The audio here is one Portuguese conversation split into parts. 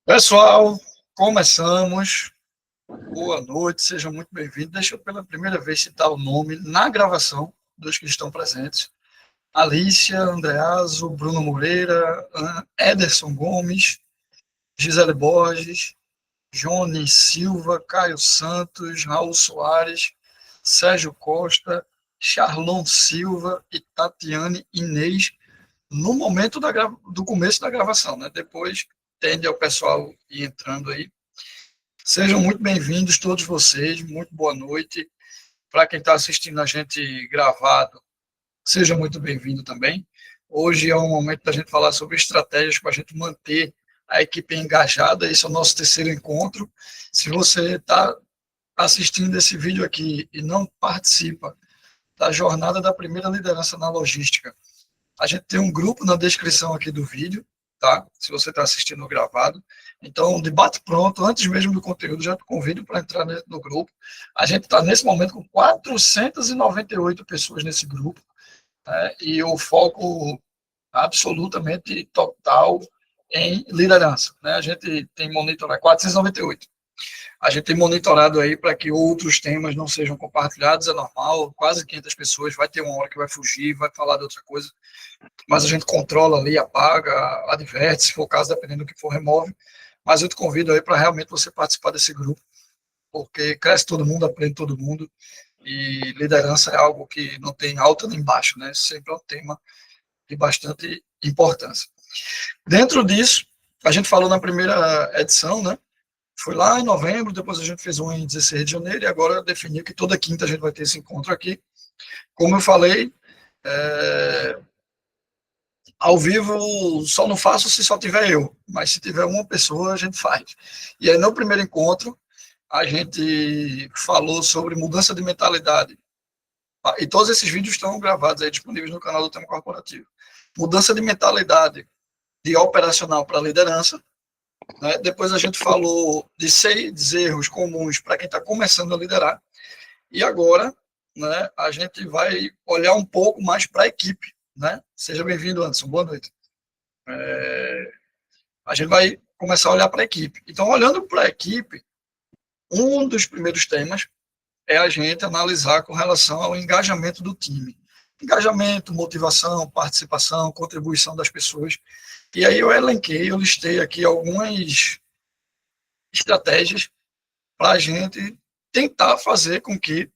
Pessoal, começamos. Boa noite, sejam muito bem-vindos. Deixa eu pela primeira vez citar o nome na gravação dos que estão presentes. Alicia, Andreaso, Bruno Moreira, Ederson Gomes, Gisele Borges, Johnny Silva, Caio Santos, Raul Soares, Sérgio Costa, Charlon Silva e Tatiane Inês, no momento do começo da gravação, né? Depois tende ao pessoal ir entrando aí. Sejam muito bem-vindos todos vocês, muito boa noite. Para quem está assistindo a gente gravado, seja muito bem-vindo também. Hoje é um momento da gente falar sobre estratégias para a gente manter a equipe engajada. Esse é o nosso terceiro encontro. Se você está assistindo esse vídeo aqui e não participa da jornada da primeira liderança na logística, a gente tem um grupo na descrição aqui do vídeo, tá? Se você está assistindo gravado. Então, debate pronto, antes mesmo do conteúdo, já te convido para entrar no grupo. A gente está, nesse momento, com 498 pessoas nesse grupo, né? E o foco absolutamente total em liderança, né? A gente tem monitorado 498. A gente tem monitorado aí para que outros temas não sejam compartilhados, é normal, quase 500 pessoas, vai ter uma hora que vai fugir, vai falar de outra coisa, mas a gente controla ali, apaga, adverte, se for o caso, dependendo do que for, remove. Mas eu te convido aí para realmente você participar desse grupo, porque cresce todo mundo, aprende todo mundo, e liderança é algo que não tem alta nem baixa, né? Sempre é um tema de bastante importância. Dentro disso, a gente falou na primeira edição, né? Foi lá em novembro, depois a gente fez um em 16 de janeiro, e agora definiu que toda quinta a gente vai ter esse encontro aqui. Como eu falei, ao vivo só não faço se só tiver eu, mas se tiver uma pessoa a gente faz. E aí no primeiro encontro a gente falou sobre mudança de mentalidade. E todos esses vídeos estão gravados aí, disponíveis no canal do Tema Corporativo. Mudança de mentalidade de operacional para liderança. Né? Depois a gente falou de 6 erros comuns para quem está começando a liderar. E agora, né, a gente vai olhar um pouco mais para a equipe. Né? Seja bem-vindo, Anderson. Boa noite. A gente vai começar a olhar para a equipe. Então, olhando para a equipe, um dos primeiros temas é a gente analisar com relação ao engajamento do time. Engajamento, motivação, participação, contribuição das pessoas. E aí eu elenquei, eu listei aqui algumas estratégias para a gente tentar fazer com que,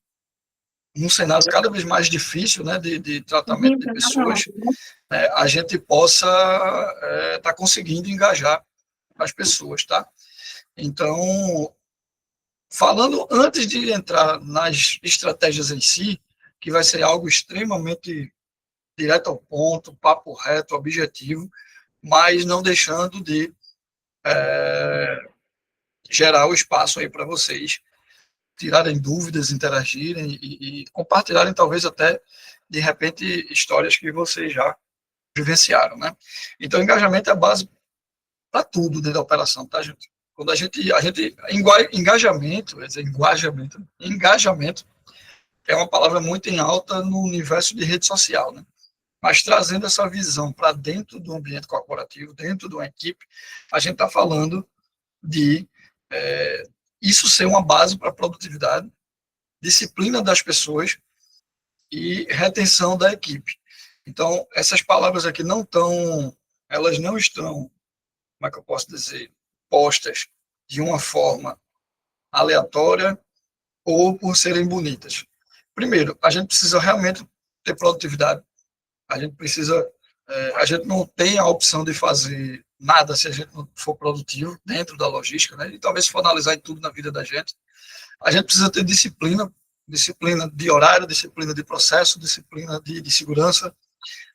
num cenário cada vez mais difícil, né, de tratamento de pessoas, a gente possa estar conseguindo engajar as pessoas, tá? Então, falando antes de entrar nas estratégias em si, que vai ser algo extremamente direto ao ponto, papo reto, objetivo, mas não deixando de gerar o espaço aí para vocês tirarem dúvidas, interagirem e compartilharem talvez até, de repente, histórias que vocês já vivenciaram, né? Então, engajamento é a base para tudo dentro da operação, tá, gente? Quando a gente engajamento, quer dizer, engajamento é uma palavra muito em alta no universo de rede social, né? Mas trazendo essa visão para dentro do ambiente corporativo, dentro de uma equipe, a gente está falando de isso ser uma base para a produtividade, disciplina das pessoas e retenção da equipe. Então, essas palavras aqui elas não estão, como é que eu posso dizer, postas de uma forma aleatória ou por serem bonitas. Primeiro, a gente precisa realmente ter produtividade. A gente não tem a opção de fazer nada se a gente não for produtivo dentro da logística, né? E talvez se for analisar em tudo na vida da gente, a gente precisa ter disciplina, disciplina de horário, disciplina de processo, disciplina de segurança,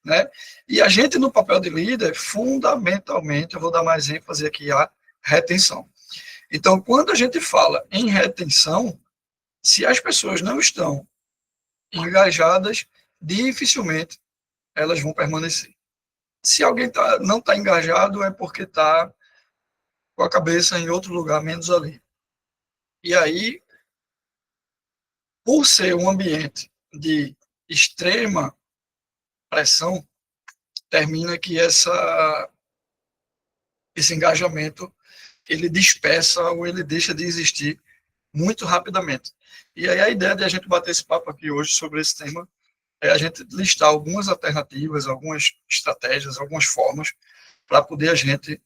né? E a gente no papel de líder, fundamentalmente, eu vou dar mais ênfase aqui à retenção. Então, quando a gente fala em retenção, se as pessoas não estão engajadas, dificilmente elas vão permanecer. Se alguém não está engajado, é porque está com a cabeça em outro lugar, menos ali. E aí, por ser um ambiente de extrema pressão, termina que esse engajamento ele dispersa ou ele deixa de existir muito rapidamente. E aí a ideia de a gente bater esse papo aqui hoje sobre esse tema é a gente listar algumas alternativas, algumas estratégias, algumas formas para poder a gente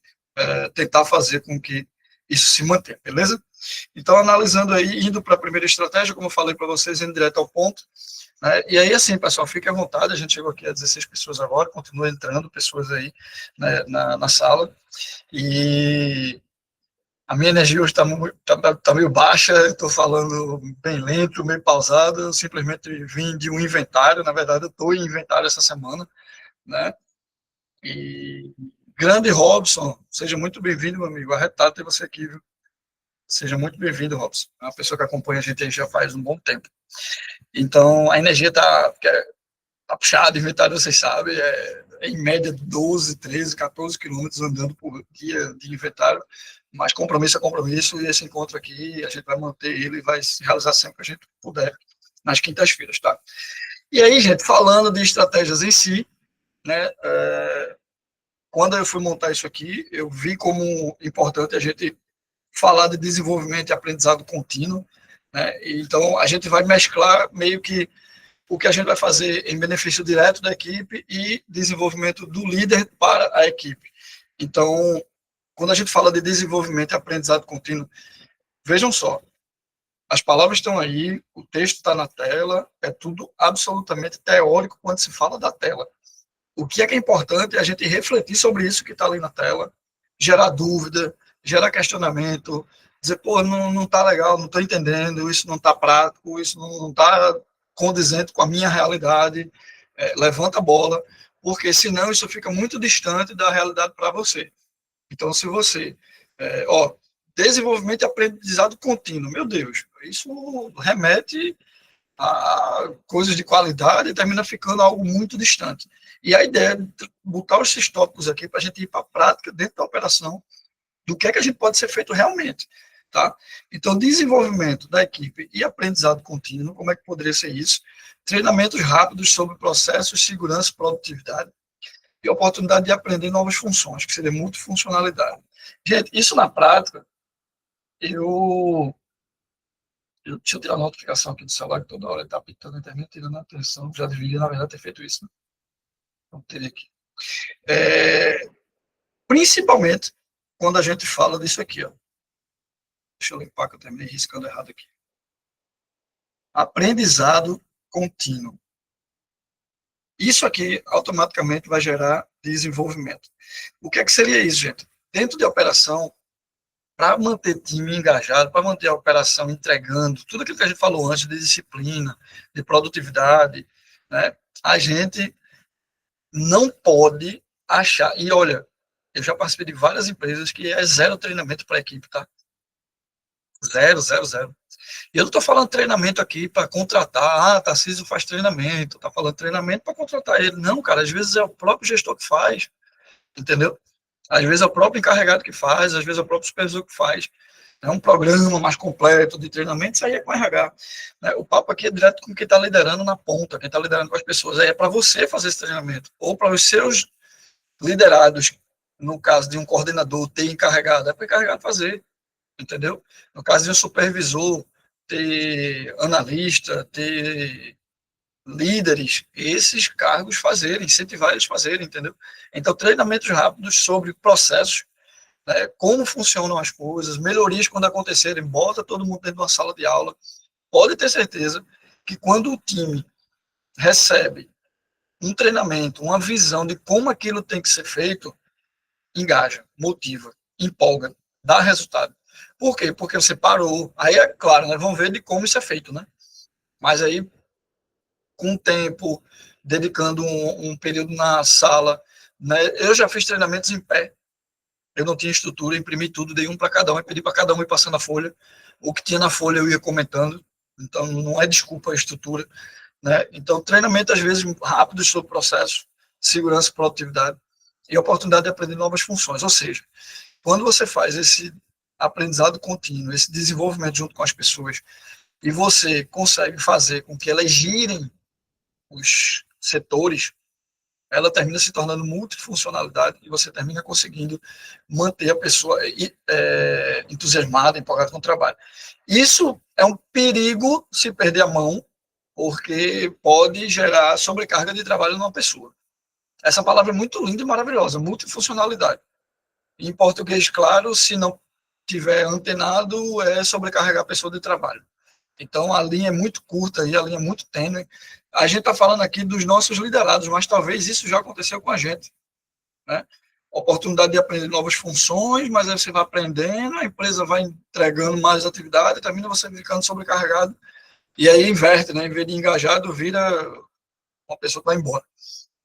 tentar fazer com que isso se mantenha, beleza? Então, analisando aí, indo para a primeira estratégia, como eu falei para vocês, indo direto ao ponto, né? E aí, assim, pessoal, fique à vontade, a gente chegou aqui a 16 pessoas agora, continua entrando pessoas aí, né, na sala, e a minha energia hoje está tá meio baixa, estou falando bem lento, meio pausado, eu simplesmente vim de um inventário, na verdade eu estou em inventário essa semana, né? E grande Robson, seja muito bem-vindo, meu amigo, arretado ter você aqui, viu? Seja muito bem-vindo, Robson. É uma pessoa que acompanha a gente aí já faz um bom tempo. Então, a energia tá puxada, inventário, vocês sabem, em média 12, 13, 14 quilômetros andando por dia de inventário, mas compromisso é compromisso, e esse encontro aqui, a gente vai manter ele e vai se realizar sempre que a gente puder, nas quintas-feiras, tá? E aí, gente, falando de estratégias em si, né, quando eu fui montar isso aqui, eu vi como importante a gente falar de desenvolvimento e aprendizado contínuo, né? Então, a gente vai mesclar meio que o que a gente vai fazer em benefício direto da equipe e desenvolvimento do líder para a equipe. Então, quando a gente fala de desenvolvimento e aprendizado contínuo, vejam só, as palavras estão aí, o texto está na tela, é tudo absolutamente teórico quando se fala da tela. O que é importante é a gente refletir sobre isso que está ali na tela, gerar dúvida, gerar questionamento, dizer, pô, não está legal, não estou entendendo, isso não está prático, isso não está condizente com a minha realidade, levanta a bola, porque senão isso fica muito distante da realidade para você. Então, se você, desenvolvimento e aprendizado contínuo, meu Deus, isso remete a coisas de qualidade e termina ficando algo muito distante. E a ideia é botar esses tópicos aqui para a gente ir para a prática dentro da operação do que a gente pode ser feito realmente. Tá? Então, desenvolvimento da equipe e aprendizado contínuo, como é que poderia ser isso? Treinamentos rápidos sobre processos, segurança, produtividade e oportunidade de aprender novas funções, que seria multifuncionalidade. Gente, isso na prática, deixa eu tirar a notificação aqui do celular, que toda hora ele está apitando a internet, tirando a atenção. Já deveria, na verdade, ter feito isso. Né? Vamos ter aqui. Principalmente quando a gente fala disso aqui. Ó. Deixa eu limpar, que eu terminei riscando errado aqui. Aprendizado contínuo. Isso aqui automaticamente vai gerar desenvolvimento. O que seria isso, gente? Dentro de operação, para manter time engajado, para manter a operação entregando, tudo aquilo que a gente falou antes de disciplina, de produtividade, né? A gente não pode achar, e olha, eu já participei de várias empresas que é zero treinamento para a equipe, tá? Zero, zero, zero. E eu não estou falando treinamento aqui para contratar, Tarcísio faz treinamento, está falando treinamento para contratar ele. Não, cara, às vezes é o próprio gestor que faz, entendeu? Às vezes é o próprio encarregado que faz, às vezes é o próprio supervisor que faz. É um programa mais completo de treinamento, isso aí é com RH. Né? O papo aqui é direto com quem está liderando na ponta, quem está liderando com as pessoas. Aí é para você fazer esse treinamento, ou para os seus liderados, no caso de um coordenador ter encarregado, é para o encarregado fazer, entendeu? No caso de um supervisor, ter analista, ter líderes, esses cargos fazerem, incentivar eles a fazerem, entendeu? Então, treinamentos rápidos sobre processos, né, como funcionam as coisas, melhorias quando acontecerem, bota todo mundo dentro de uma sala de aula. Pode ter certeza que quando o time recebe um treinamento, uma visão de como aquilo tem que ser feito, engaja, motiva, empolga, dá resultado. Por quê? Porque você parou. Aí é claro, né, vamos ver de como isso é feito, né? Mas aí, com o tempo, dedicando um período na sala, né? Eu já fiz treinamentos em pé, eu não tinha estrutura, imprimi tudo, dei um para cada um, e pedi para cada um ir passando a folha. O que tinha na folha eu ia comentando, então não é desculpa a estrutura. Né? Então, treinamento, às vezes, rápido sobre o processo, segurança, produtividade e oportunidade de aprender novas funções. Ou seja, quando você faz esse aprendizado contínuo, esse desenvolvimento junto com as pessoas, e você consegue fazer com que elas girem os setores, ela termina se tornando multifuncionalidade e você termina conseguindo manter a pessoa entusiasmada, empolgada com o trabalho. Isso é um perigo se perder a mão, porque pode gerar sobrecarga de trabalho numa pessoa. Essa palavra é muito linda e maravilhosa, multifuncionalidade. Em português, claro, se não tiver antenado, é sobrecarregar a pessoa de trabalho. Então, a linha é muito curta e a linha é muito tênue. A gente está falando aqui dos nossos liderados, mas talvez isso já aconteceu com a gente, né? Oportunidade de aprender novas funções, mas aí você vai aprendendo, a empresa vai entregando mais atividade, termina você ficando sobrecarregado, e aí inverte, né? Em vez de engajado, vira uma pessoa que vai embora,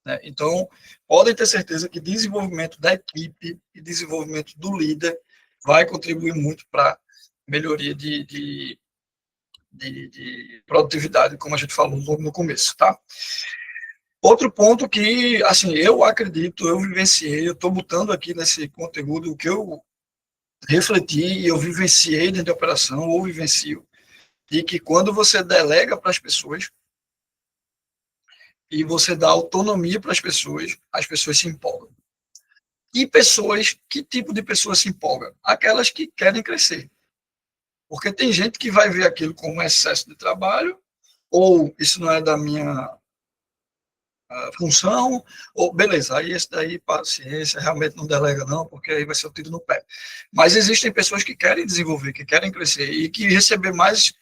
né? Então, podem ter certeza que desenvolvimento da equipe e desenvolvimento do líder vai contribuir muito para a melhoria de produtividade, como a gente falou logo no começo, tá? Outro ponto que, assim, eu acredito, eu vivenciei, eu estou botando aqui nesse conteúdo o que eu refleti, eu vivenciei dentro da operação, ou vivencio, e que quando você delega para as pessoas e você dá autonomia para as pessoas se empolgam. E pessoas, que tipo de pessoas se empolgam? Aquelas que querem crescer. Porque tem gente que vai ver aquilo como um excesso de trabalho, ou isso não é da minha função, ou beleza, aí esse daí, paciência, realmente não delega não, porque aí vai ser o tiro no pé. Mas existem pessoas que querem desenvolver, que querem crescer, e que receber mais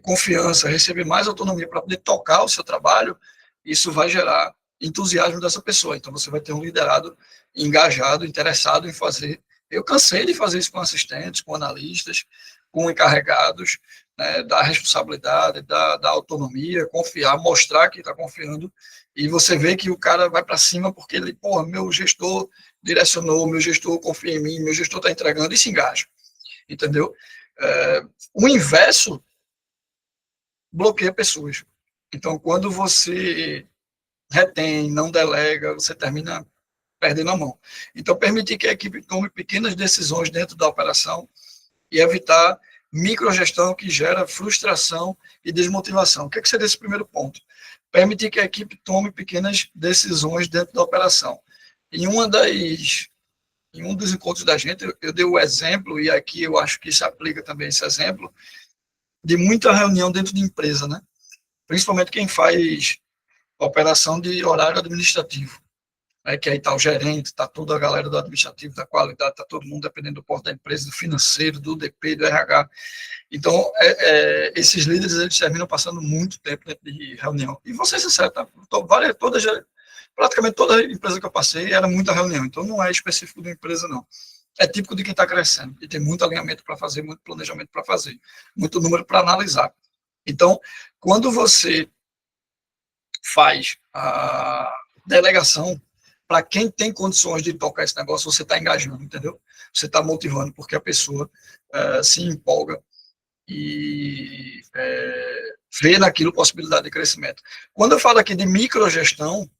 confiança, receber mais autonomia para poder tocar o seu trabalho, isso vai gerar entusiasmo dessa pessoa. Então você vai ter um liderado engajado, interessado em fazer. Eu cansei de fazer isso com assistentes, com analistas, com encarregados, né, da responsabilidade, da autonomia, confiar, mostrar que está confiando, e você vê que o cara vai para cima porque ele, porra, meu gestor direcionou, meu gestor confia em mim, meu gestor está entregando, e se engaja, entendeu? O inverso bloqueia pessoas. Então, quando você retém, não delega, você termina perdendo a mão. Então, permitir que a equipe tome pequenas decisões dentro da operação e evitar microgestão que gera frustração e desmotivação. O que seria esse primeiro ponto? Permitir que a equipe tome pequenas decisões dentro da operação. Em um dos encontros da gente, eu dei o exemplo, e aqui eu acho que se aplica também esse exemplo, de muita reunião dentro de empresa, né? Principalmente quem faz operação de horário administrativo, né? Que aí está o gerente, está toda a galera do administrativo, da qualidade, está todo mundo dependendo do porto da empresa, do financeiro, do DP, do RH. Então, esses líderes, eles terminam passando muito tempo dentro de reunião. E vou ser sincero, tá? Praticamente toda empresa que eu passei era muita reunião, então não é específico de uma empresa, não. É típico de quem está crescendo, e tem muito alinhamento para fazer, muito planejamento para fazer, muito número para analisar. Então, quando você faz a delegação para quem tem condições de tocar esse negócio, você está engajando, entendeu? Você está motivando, porque a pessoa se empolga e vê naquilo possibilidade de crescimento. Quando eu falo aqui de microgestão,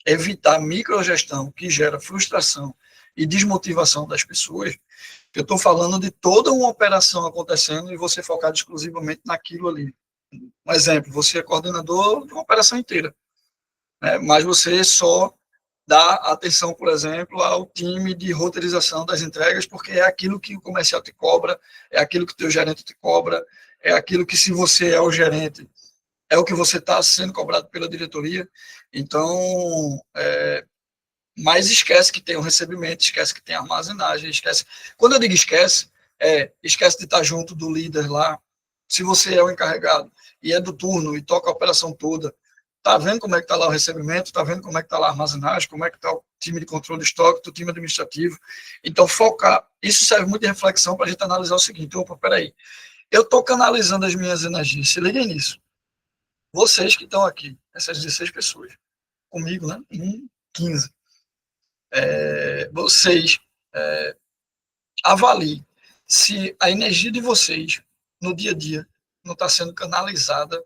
evitar microgestão que gera frustração e desmotivação das pessoas, eu estou falando de toda uma operação acontecendo e você focado exclusivamente naquilo ali. Um exemplo, você é coordenador de uma operação inteira, né? Mas você só dá atenção, por exemplo, ao time de roteirização das entregas, porque é aquilo que o comercial te cobra, é aquilo que o teu gerente te cobra, é aquilo que, se você é o gerente, é o que você está sendo cobrado pela diretoria. Então, mas esquece que tem o recebimento, esquece que tem a armazenagem, esquece. Quando eu digo esquece, esquece de estar junto do líder lá. Se você é o encarregado e é do turno e toca a operação toda, tá vendo como é que está lá o recebimento, tá vendo como é que está lá a armazenagem, como é que está o time de controle de estoque, o time administrativo. Então, focar. Isso serve muito de reflexão para a gente analisar o seguinte: opa, peraí, eu estou canalizando as minhas energias, se liguem nisso. Vocês que estão aqui, essas 16 pessoas, comigo, né? 15. Vocês avaliem se a energia de vocês no dia a dia não está sendo canalizada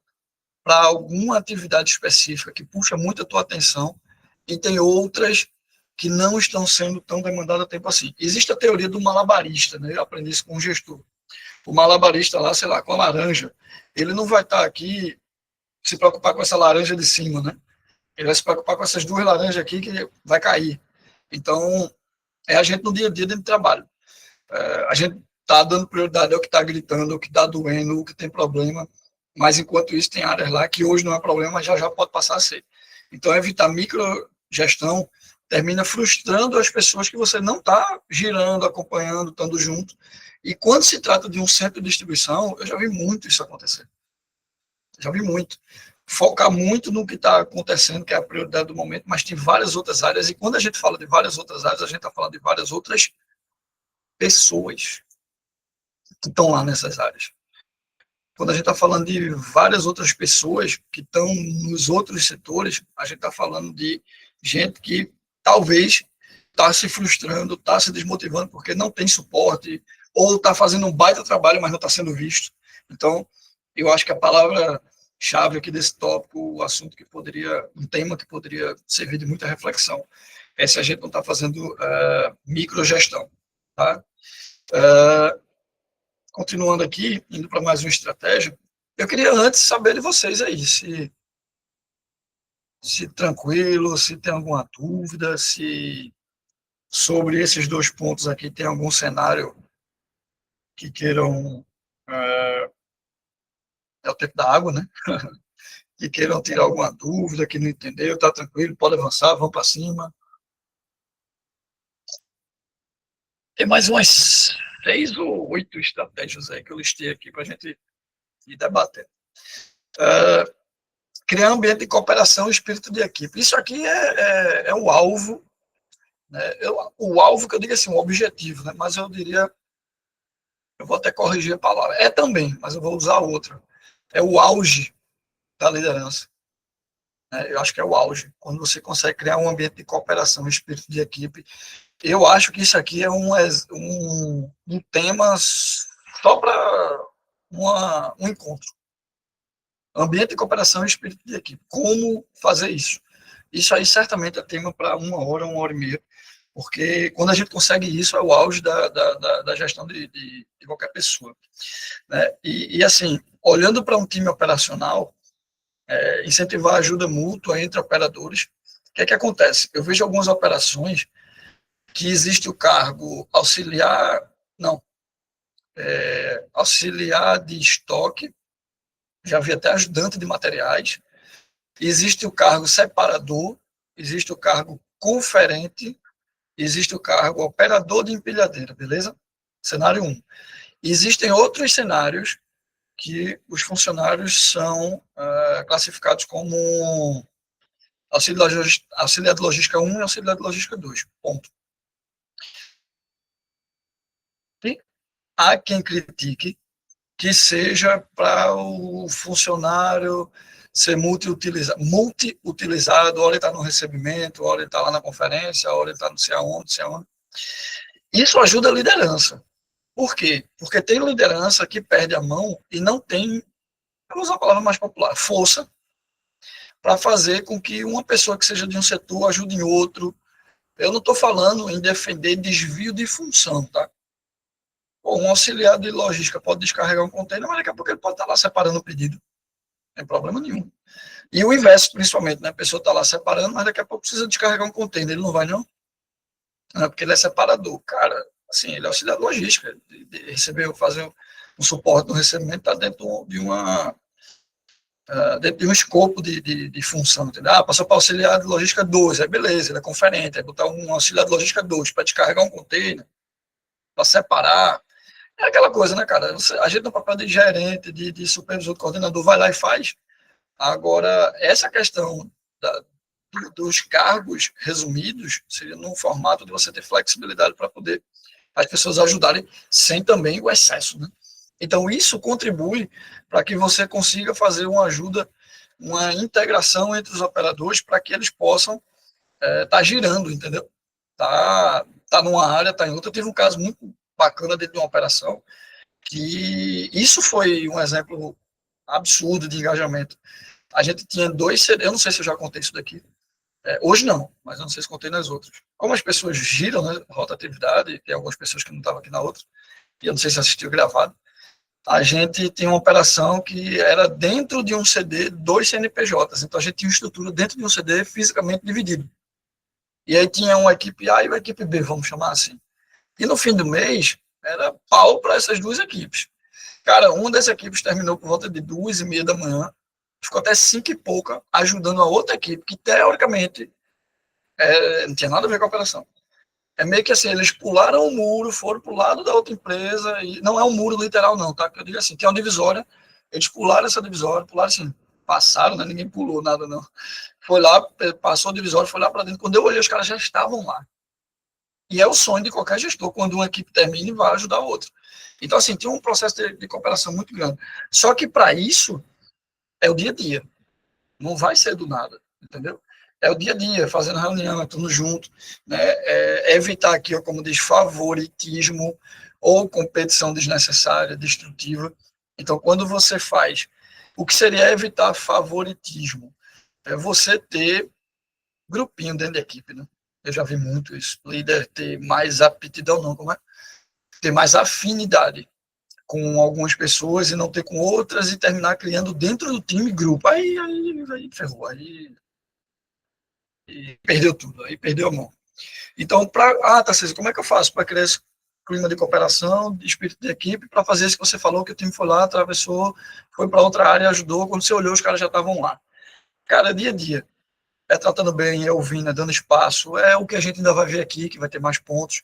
para alguma atividade específica que puxa muito a tua atenção, e tem outras que não estão sendo tão demandadas a tempo assim. Existe a teoria do malabarista, né? Eu aprendi isso com um gestor. O malabarista lá, sei lá, com a laranja, ele não vai estar aqui se preocupar com essa laranja de cima, né? Ele vai se preocupar com essas duas laranjas aqui que vai cair. Então, é a gente no dia a dia dentro do trabalho. A gente está dando prioridade ao que está gritando, ao que está doendo, o que tem problema, mas enquanto isso tem áreas lá que hoje não é problema, mas já já pode passar a ser. Então, evitar microgestão termina frustrando as pessoas que você não está girando, acompanhando, estando junto. E quando se trata de um centro de distribuição, eu já vi muito isso acontecer. Já vi muito. Focar muito no que está acontecendo, que é a prioridade do momento, mas tem várias outras áreas, e quando a gente fala de várias outras áreas, a gente está falando de várias outras pessoas que estão lá nessas áreas. Quando a gente está falando de várias outras pessoas que estão nos outros setores, a gente está falando de gente que talvez está se frustrando, está se desmotivando porque não tem suporte, ou está fazendo um baita trabalho, mas não está sendo visto. Então, eu acho que a palavra-chave aqui desse tópico, o assunto que poderia, um tema que poderia servir de muita reflexão, é se a gente não está fazendo microgestão. Tá? Continuando aqui, indo para mais uma estratégia, eu queria antes saber de vocês aí, se tranquilo, se tem alguma dúvida, se sobre esses dois pontos aqui tem algum cenário que queiram, é o tempo da água, né? Que queiram tirar alguma dúvida, que não entendeu, tá tranquilo, pode avançar, vamos para cima. Tem mais umas 6 ou 8 estratégias aí que eu listei aqui para a gente ir debatendo. Criar um ambiente de cooperação e espírito de equipe. Isso aqui é o alvo, né? O alvo que eu digo assim, o objetivo, né? Mas eu diria, eu vou até corrigir a palavra, é também, mas eu vou usar outra. É o auge da liderança. Né? Eu acho que é o auge. Quando você consegue criar um ambiente de cooperação, um espírito de equipe, eu acho que isso aqui é um tema só para um encontro. Ambiente de cooperação e espírito de equipe. Como fazer isso? Isso aí certamente é tema para uma hora e meia, porque quando a gente consegue isso, é o auge da gestão de qualquer pessoa. Né? E assim, olhando para um time operacional, incentivar a ajuda mútua entre operadores, o que é que acontece? Eu vejo algumas operações que existe o cargo auxiliar, não, auxiliar de estoque, já vi até ajudante de materiais, existe o cargo separador, existe o cargo conferente, existe o cargo operador de empilhadeira, beleza? Cenário 1. Existem outros cenários que os funcionários são classificados como auxiliar de logística 1 e auxiliar de logística 2. Ponto. E há quem critique que seja para o funcionário ser multi-utilizado, hora ele está no recebimento, hora ele está lá na conferência, hora ele está não sei aonde, não sei aonde. Isso ajuda a liderança. Por quê? Porque tem liderança que perde a mão e não tem, eu vou usar a palavra mais popular, força para fazer com que uma pessoa que seja de um setor ajude em outro. Eu não estou falando em defender desvio de função, tá? Pô, um auxiliar de logística pode descarregar um container, mas daqui a pouco ele pode estar lá separando o pedido. Não tem problema nenhum. E o inverso, principalmente, né? A pessoa está lá separando, mas daqui a pouco precisa descarregar um container. Ele não vai, não? Não, porque ele é separador. Cara, assim, ele é auxiliar de logística. De receber, fazer um suporte no recebimento, está dentro dentro de um escopo de função, entendeu? Passou para auxiliar de logística 2, aí beleza, ele é conferente, aí botar um auxiliar de logística 2 para descarregar um container, para separar. É aquela coisa, né, cara? A gente no papel de gerente, de supervisor, de coordenador, vai lá e faz. Agora, essa questão dos cargos resumidos seria num formato de você ter flexibilidade para poder as pessoas ajudarem sem também o excesso, né? Então, isso contribui para que você consiga fazer uma ajuda, uma integração entre os operadores para que eles possam estar girando, entendeu? Tá numa área, tá em outra. Eu tive um caso muito bacana dentro de uma operação que isso foi um exemplo absurdo de engajamento. A gente tinha eu não sei se eu já contei isso daqui, hoje não, mas eu não sei se contei nas outras. Como as pessoas giram, né, rotatividade, tem algumas pessoas que não estavam aqui na outra, e eu não sei se assistiu gravado, a gente tinha uma operação que era dentro de um CD, 2 CNPJs. Então, a gente tinha uma estrutura dentro de um CD fisicamente dividido. E aí tinha uma equipe A e uma equipe B, vamos chamar assim. E no fim do mês, era pau para essas duas equipes. Cara, uma das equipes terminou por volta de 2h30 da manhã, ficou até 5 e pouca, ajudando a outra equipe, que teoricamente não tinha nada a ver com a operação. É meio que assim, eles pularam o muro, foram pro lado da outra empresa, e não é um muro literal não, tá? Eu digo assim, tem uma divisória, eles pularam essa divisória, pularam assim, passaram, né? Ninguém pulou nada não. Foi lá, passou a divisória, foi lá para dentro. Quando eu olhei, os caras já estavam lá. E é o sonho de qualquer gestor, quando uma equipe termina e vai ajudar a outra. Então, assim, tem um processo de cooperação muito grande. Só que para isso, é o dia a dia. Não vai ser do nada, entendeu? É o dia a dia, fazendo reunião, é tudo junto, né? É evitar aqui, como diz, favoritismo ou competição desnecessária, destrutiva. Então, quando você faz, o que seria evitar favoritismo? É você ter grupinho dentro da equipe, né? Eu já vi muito isso. Líder ter mais aptidão, não, como é? Ter mais afinidade com algumas pessoas e não ter com outras e terminar criando dentro do time grupo. Aí ferrou, aí perdeu tudo, aí perdeu a mão. Então, Tarcísio, como é que eu faço para criar esse clima de cooperação, de espírito de equipe, para fazer isso que você falou, que o time foi lá, atravessou, foi para outra área, ajudou, quando você olhou, os caras já estavam lá. Cara, dia a dia, é tratando bem, é ouvindo, é dando espaço, é o que a gente ainda vai ver aqui, que vai ter mais pontos,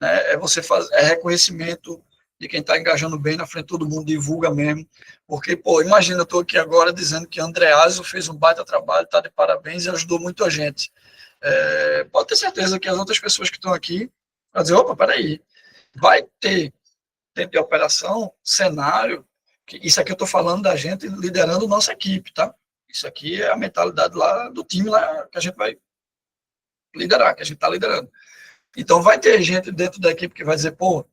né? É você fazer, é reconhecimento de quem está engajando bem na frente, todo mundo divulga mesmo, porque, pô, imagina, eu estou aqui agora dizendo que Andreaso fez um baita trabalho, está de parabéns e ajudou muito a gente. Pode ter certeza que as outras pessoas que estão aqui vão dizer, opa, peraí, vai ter dentro de operação, cenário, que isso aqui eu estou falando da gente liderando nossa equipe, tá? Isso aqui é a mentalidade lá do time lá que a gente vai liderar, que a gente está liderando. Então vai ter gente dentro da equipe que vai dizer, pô,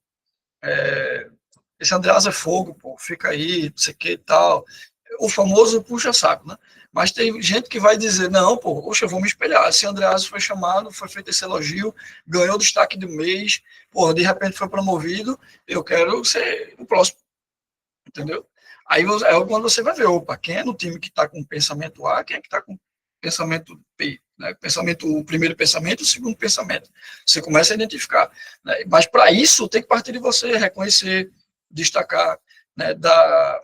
esse Andreas é fogo, pô, fica aí, não sei o que e tal. O famoso puxa-saco, né? Mas tem gente que vai dizer, não, pô, poxa, eu vou me espelhar. Esse Andreas foi chamado, foi feito esse elogio, ganhou o destaque do mês, pô, de repente foi promovido, eu quero ser o próximo, entendeu? Aí é quando você vai ver, opa, quem é no time que está com pensamento A, quem é que está com pensamento B, né? Pensamento, o primeiro pensamento, o segundo pensamento. Você começa a identificar, né? Mas para isso tem que partir de você, reconhecer, destacar, né? Dar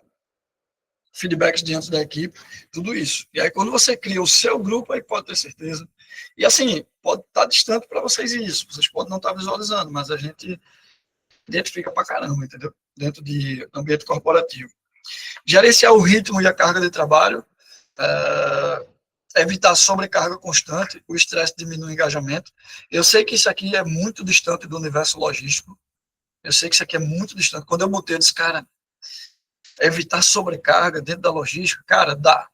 feedbacks diante da equipe, tudo isso. E aí quando você cria o seu grupo, aí pode ter certeza. E assim, pode estar distante para vocês isso, vocês podem não estar visualizando, mas a gente identifica para caramba, entendeu? Dentro de ambiente corporativo. Gerenciar o ritmo e a carga de trabalho, evitar sobrecarga constante, o estresse diminui o engajamento. Eu sei que isso aqui é muito distante do universo logístico, eu sei que isso aqui é muito distante. Quando eu botei, eu disse, cara, evitar sobrecarga dentro da logística, cara, dá.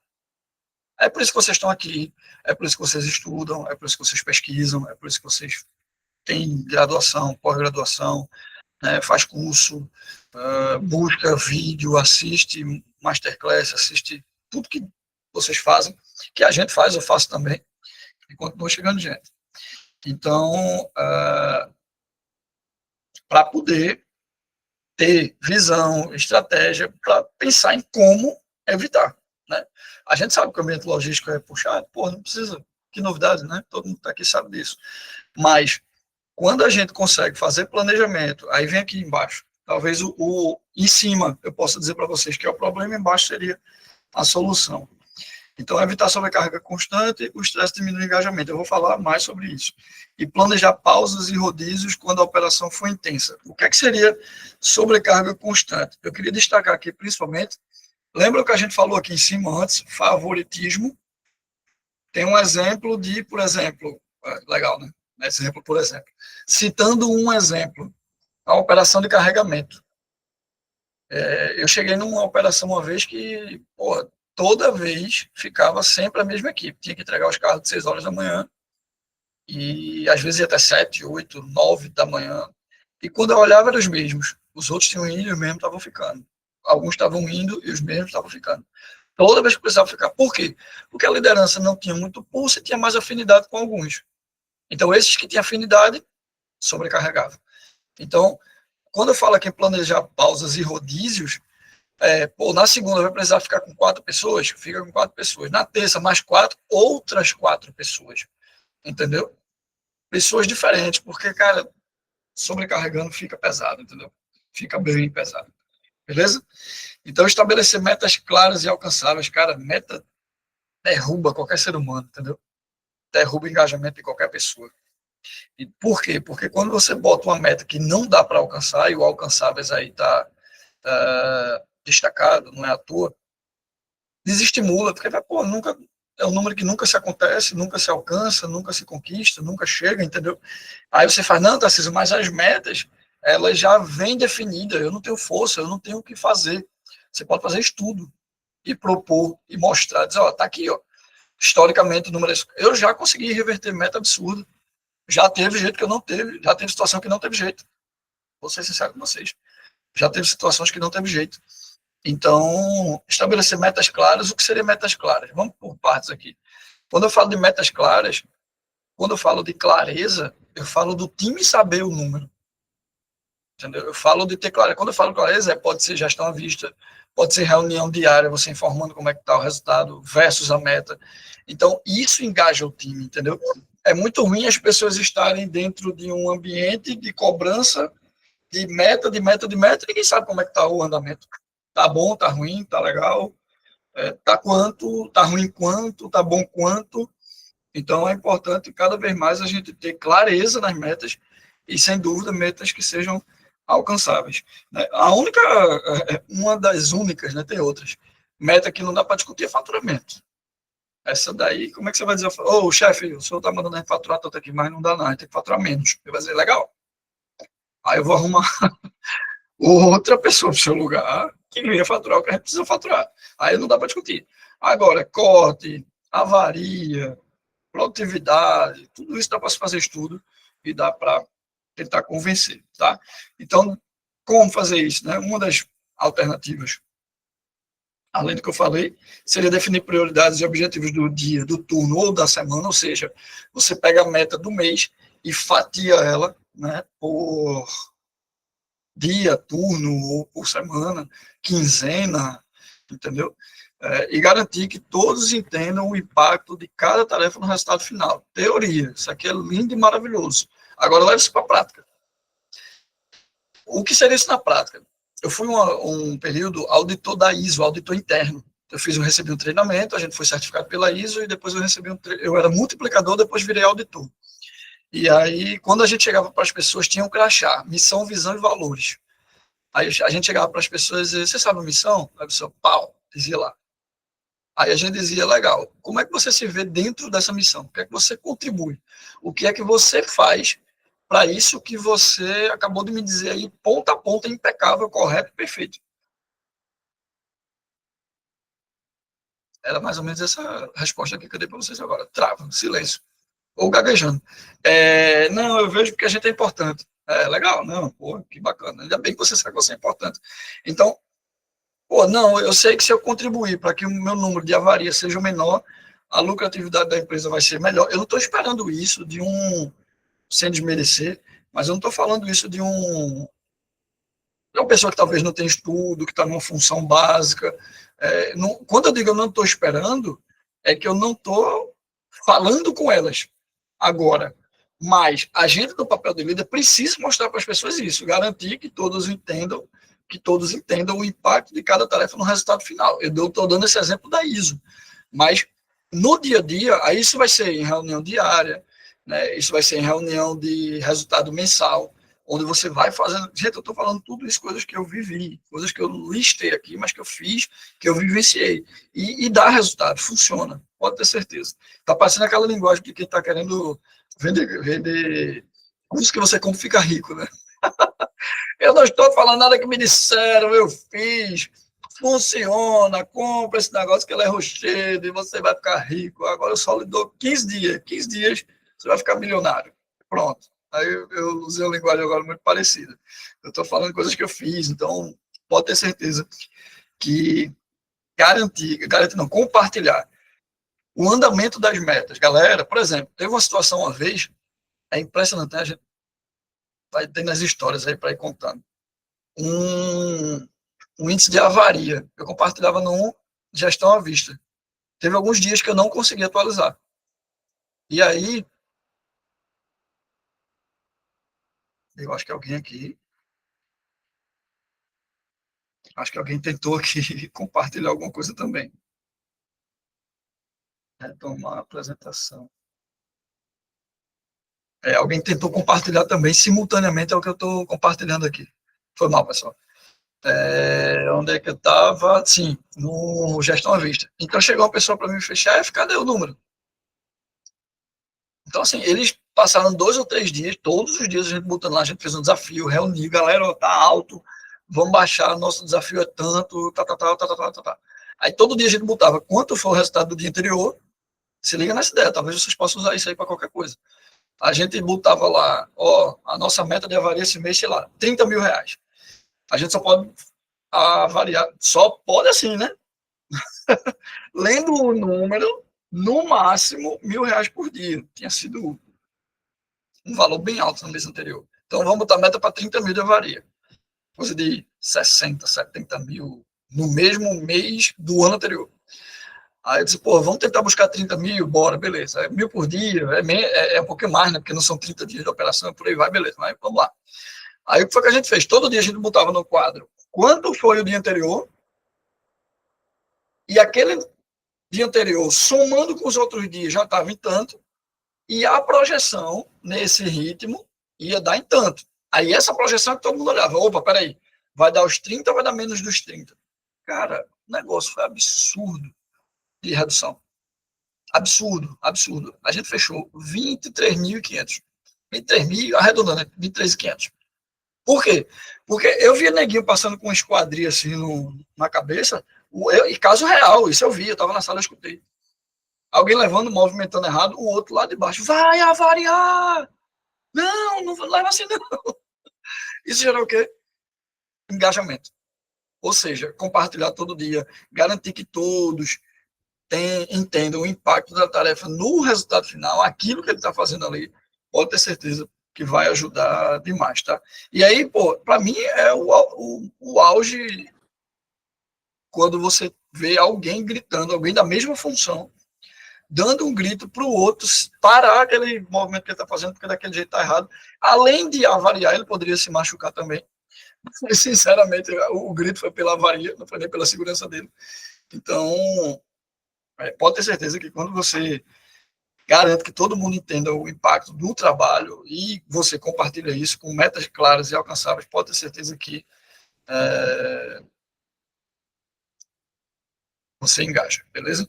É por isso que vocês estão aqui, é por isso que vocês estudam, é por isso que vocês pesquisam, é por isso que vocês têm graduação, pós-graduação, né, faz curso, busca vídeo, assiste masterclass, assiste tudo que vocês fazem, que a gente faz, eu faço também, e continua chegando gente. Então, para poder ter visão, estratégia, para pensar em como evitar. Né? A gente sabe que o ambiente logístico é puxado, pô, não precisa, que novidade, né? Todo mundo aqui sabe disso. Mas, quando a gente consegue fazer planejamento, aí vem aqui embaixo, talvez em cima, eu possa dizer para vocês que é o problema, embaixo seria a solução. Então, evitar sobrecarga constante, o estresse diminui o engajamento. Eu vou falar mais sobre isso. E planejar pausas e rodízios quando a operação for intensa. O que é que seria sobrecarga constante? Eu queria destacar aqui, principalmente, lembra o que a gente falou aqui em cima antes, favoritismo. Tem um exemplo de, por exemplo, legal, né? Exemplo, por exemplo. Citando um exemplo, a operação de carregamento. Eu cheguei numa operação uma vez que, porra, toda vez ficava sempre a mesma equipe. Tinha que entregar os carros de 6 horas da manhã e às vezes ia até 7, 8, 9 da manhã. E quando eu olhava, eram os mesmos. Os outros tinham ido e os mesmos estavam ficando. Alguns estavam indo e os mesmos estavam ficando. Toda vez que precisava ficar. Por quê? Porque a liderança não tinha muito pulso e tinha mais afinidade com alguns. Então, esses que tinham afinidade, sobrecarregavam. Então, quando eu falo aqui em planejar pausas e rodízios, Na segunda vai precisar ficar com 4 pessoas, fica com 4 pessoas. Na terça, mais 4, outras 4 pessoas. Entendeu? Pessoas diferentes, porque, cara, sobrecarregando fica pesado, entendeu? Fica bem pesado. Beleza? Então, estabelecer metas claras e alcançáveis, cara, meta derruba qualquer ser humano, entendeu? Derruba o engajamento de qualquer pessoa. E por quê? Porque quando você bota uma meta que não dá para alcançar, e o alcançáveis aí tá destacado, não é à toa, desestimula, porque pô, nunca é um número que nunca se acontece, nunca se alcança, nunca se conquista, nunca chega, entendeu? Aí você faz, não, Tarcísio, mas as metas, elas já vêm definidas, eu não tenho força, eu não tenho o que fazer. Você pode fazer estudo e propor e mostrar, dizer, ó, tá aqui, ó, historicamente, o número, eu já consegui reverter meta absurda, já teve jeito que eu não teve, já teve situação que não teve jeito. Vou ser sincero com vocês. Já teve situações que não teve jeito. Então, estabelecer metas claras, o que seria metas claras? Vamos por partes aqui. Quando eu falo de metas claras, quando eu falo de clareza, eu falo do time saber o número. Entendeu? Eu falo de ter clareza. Quando eu falo clareza, pode ser gestão à vista, pode ser reunião diária, você informando como é que está o resultado versus a meta. Então, isso engaja o time, entendeu? É muito ruim as pessoas estarem dentro de um ambiente de cobrança de meta, de meta, de meta, e ninguém sabe como é que está o andamento. Tá bom, tá ruim, tá legal, tá quanto, tá ruim quanto, tá bom quanto. Então é importante cada vez mais a gente ter clareza nas metas e, sem dúvida, metas que sejam alcançáveis. Né? A única, uma das únicas, né, tem outras, meta que não dá para discutir é faturamento. Essa daí, como é que você vai dizer? Ô, chefe, o senhor está mandando a gente faturar tanto aqui, mas não dá não, a gente tem que faturar menos. Ele vai dizer, legal. Aí eu vou arrumar outra pessoa para o seu lugar que venha faturar o que a gente precisa faturar. Aí não dá para discutir. Agora, corte, avaria, produtividade, tudo isso dá para se fazer estudo e dá para tentar convencer, tá? Então, como fazer isso, né? Uma das alternativas, além do que eu falei, seria definir prioridades e objetivos do dia, do turno ou da semana, ou seja, você pega a meta do mês e fatia ela, né, por dia, turno ou por semana, quinzena, entendeu? E garantir que todos entendam o impacto de cada tarefa no resultado final. Teoria, isso aqui é lindo e maravilhoso. Agora leve isso para a prática. O que seria isso na prática? Eu fui um período auditor da ISO, auditor interno. Eu recebi um treinamento, a gente foi certificado pela ISO e depois eu recebi eu era multiplicador, depois virei auditor. E aí, quando a gente chegava para as pessoas, tinha um crachá, missão, visão e valores. Aí a gente chegava para as pessoas e dizia, você sabe a missão? A pessoa, pau, dizia lá. Aí a gente dizia, legal, como é que você se vê dentro dessa missão? O que é que você contribui? O que é que você faz para isso que você acabou de me dizer aí, ponta a ponta, impecável, correto, perfeito? Era mais ou menos essa resposta aqui que eu dei para vocês agora. Trava, silêncio. Ou gaguejando. Não, eu vejo que a gente é importante. Legal, não, pô, que bacana. Ainda bem que você sabe que você é importante. Então, pô, não, eu sei que se eu contribuir para que o meu número de avarias seja menor, a lucratividade da empresa vai ser melhor. Eu não estou esperando isso sem desmerecer, mas eu não estou falando isso de uma pessoa que talvez não tenha estudo, que está numa função básica. Quando eu digo eu não estou esperando, é que eu não estou falando com elas agora. Mas a gente, do papel de líder, precisa mostrar para as pessoas isso, garantir que todos entendam o impacto de cada tarefa no resultado final. Eu estou dando esse exemplo da ISO, mas no dia a dia, aí isso vai ser em reunião diária, né? Isso vai ser em reunião de resultado mensal, onde você vai fazendo. Gente, eu estou falando tudo isso, coisas que eu vivi, coisas que eu listei aqui, mas que eu fiz, que eu vivenciei. E dá resultado, funciona, pode ter certeza. Está passando aquela linguagem de quem está querendo vender curso que você compra e fica rico, né? Eu não estou falando nada que me disseram, eu fiz, funciona, compra esse negócio que ele é rochedo e você vai ficar rico. Agora eu só lhe dou 15 dias você vai ficar milionário. Pronto. Aí eu usei uma linguagem agora muito parecida. Eu estou falando coisas que eu fiz, então pode ter certeza que garantir não, compartilhar o andamento das metas. Galera, por exemplo, teve uma situação uma vez, é impressionante, né? A gente vai tendo as histórias aí para ir contando. Um o índice de avaria. Eu compartilhava no gestão à vista. Teve alguns dias que eu não consegui atualizar. E aí, eu acho que alguém aqui, acho que alguém tentou aqui compartilhar alguma coisa também. Retomar a apresentação. Alguém tentou compartilhar também simultaneamente ao que eu estou compartilhando aqui. Foi mal, pessoal. Onde é que eu estava? Sim, no gestão à vista. Então chegou uma pessoa para mim e fez, chefe, cadê o número? Então, assim, eles passaram 2 ou 3 dias, todos os dias a gente botando lá, a gente fez um desafio, reuniu, galera, ó, tá alto, vamos baixar, nosso desafio é tanto, tá. Aí todo dia a gente botava quanto foi o resultado do dia anterior, se liga nessa ideia, talvez vocês possam usar isso aí para qualquer coisa. A gente botava lá, ó, a nossa meta de avaria esse mês, sei lá, 30 mil reais. A gente só pode avaliar, só pode assim, né? Lendo o número, no máximo, R$ 1.000 por dia. Tinha sido um valor bem alto no mês anterior. Então vamos botar meta para 30 mil de avaria. Coisa de 60, 70 mil no mesmo mês do ano anterior. Aí eu disse, pô, vamos tentar buscar 30 mil, bora, beleza. É 1.000 por dia, é um pouquinho mais, né? Porque não são 30 dias de operação, por aí vai, beleza. Mas vamos lá. Aí o que foi que a gente fez? Todo dia a gente botava no quadro quanto foi o dia anterior e aquele dia anterior, somando com os outros dias, já estava em tanto, e a projeção, nesse ritmo, ia dar em tanto. Aí essa projeção que todo mundo olhava, opa, peraí, vai dar os 30 ou vai dar menos dos 30? Cara, o negócio foi absurdo de redução. Absurdo, absurdo. A gente fechou 23.500. 23 mil, arredondando, né? 23.500. Por quê? Porque eu via neguinho passando com uma esquadria assim na cabeça, e caso real, isso eu vi, eu estava na sala, eu escutei. Alguém levando, movimentando errado, o outro lá de baixo, vai avariar! Não, não leva assim não. Isso gerou o quê? Engajamento. Ou seja, compartilhar todo dia, garantir que todos entendam o impacto da tarefa no resultado final, aquilo que ele está fazendo ali, pode ter certeza que vai ajudar demais, tá? E aí, pô, para mim é o auge quando você vê alguém gritando, alguém da mesma função, dando um grito para o outro parar aquele movimento que ele está fazendo, porque daquele jeito está errado. Além de avariar, ele poderia se machucar também. E, sinceramente, o grito foi pela avaria, não foi nem pela segurança dele. Então, pode ter certeza que quando você garante que todo mundo entenda o impacto do trabalho e você compartilha isso com metas claras e alcançáveis, pode ter certeza que você engaja, beleza?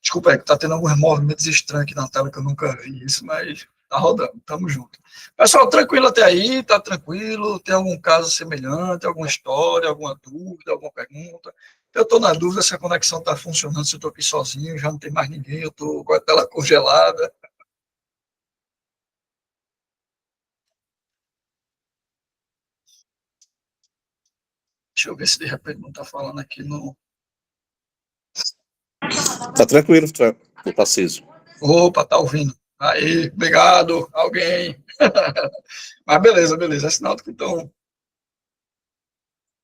Desculpa aí, que tá tendo alguns movimentos estranhos aqui na tela que eu nunca vi isso, mas tá rodando, tamo junto. Pessoal, tranquilo até aí, tá tranquilo? Tem algum caso semelhante, alguma história, alguma dúvida, alguma pergunta? Eu tô na dúvida se a conexão tá funcionando, se eu tô aqui sozinho, já não tem mais ninguém, eu tô com a tela congelada. Deixa eu ver se de repente não tá falando aqui no... Tá tranquilo, Tarcísio. Opa, tá ouvindo. Aí, obrigado, alguém. Mas beleza, beleza. É sinal que estão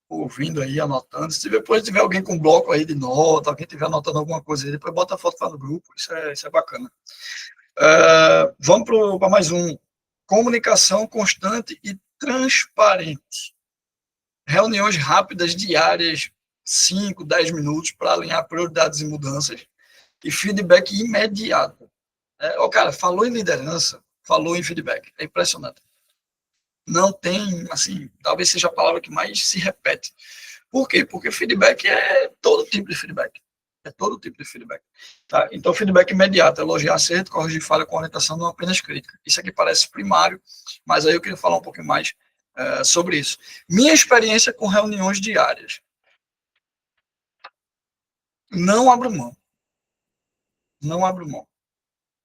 ouvindo aí, anotando. Se depois tiver alguém com bloco aí de nota, alguém estiver anotando alguma coisa aí, depois bota a foto lá no grupo. Isso é bacana. Vamos para mais um. Comunicação constante e transparente. Reuniões rápidas diárias, 5, 10 minutos, para alinhar prioridades e mudanças. E feedback imediato. Cara, falou em liderança, falou em feedback. É impressionante. Não tem, assim, talvez seja a palavra que mais se repete. Por quê? Porque feedback é todo tipo de feedback. É todo tipo de feedback. Tá? Então, feedback imediato, elogiar acerto, corrigir falha com orientação, não apenas crítica. Isso aqui parece primário, mas aí eu queria falar um pouquinho mais sobre isso. Minha experiência com reuniões diárias. Não abro mão. Não abro mão.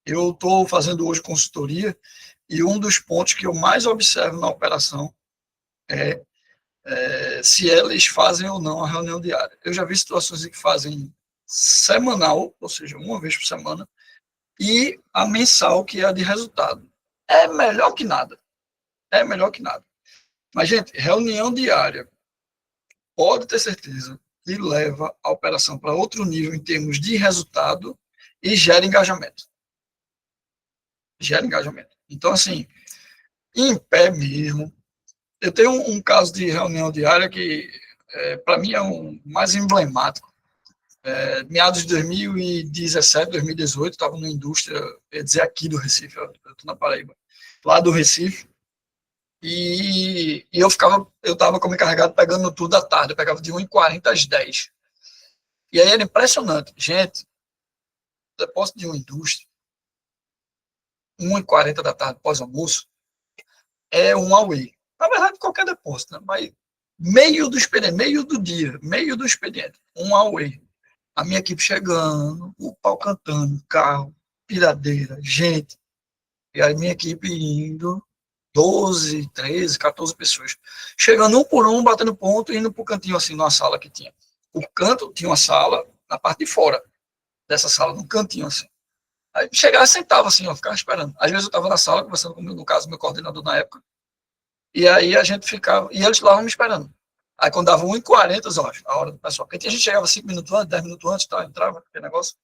Eu estou fazendo hoje consultoria e um dos pontos que eu mais observo na operação é se eles fazem ou não a reunião diária. Eu já vi situações em que fazem semanal, ou seja, uma vez por semana, e a mensal, que é a de resultado. É melhor que nada. É melhor que nada. Mas, gente, reunião diária pode ter certeza que leva a operação para outro nível em termos de resultado e gera engajamento. Gera engajamento. Então, assim, em pé mesmo, eu tenho um caso de reunião diária que, para mim, é um mais emblemático. Meados de 2017, 2018, estava na indústria, quer dizer, aqui do Recife, eu estou na Paraíba, lá do Recife, e eu estava como encarregado pegando tudo à tarde, eu pegava de 1h40 às 10. E aí era impressionante. Gente, depósito de uma indústria, 1h40 da tarde, pós-almoço, é um away. Na verdade, qualquer depósito, né? Mas meio do expediente, meio do dia, meio do expediente, um away. A minha equipe chegando, o pau cantando, carro, piradeira, gente. E aí minha equipe indo, 12, 13, 14 pessoas. Chegando um por um, batendo ponto e indo pro cantinho assim, numa sala que tinha. O canto tinha uma sala na parte de fora dessa sala, num cantinho assim. Aí chegava e sentava assim, ó, ficava esperando. Às vezes eu estava na sala, conversando com, no caso, meu coordenador na época, e aí a gente ficava, e eles lá me esperando. Aí quando dava 1h40, ó, a hora do pessoal, porque a gente chegava 5 minutos antes, 10 minutos antes, tá, entrava, aquele negócio.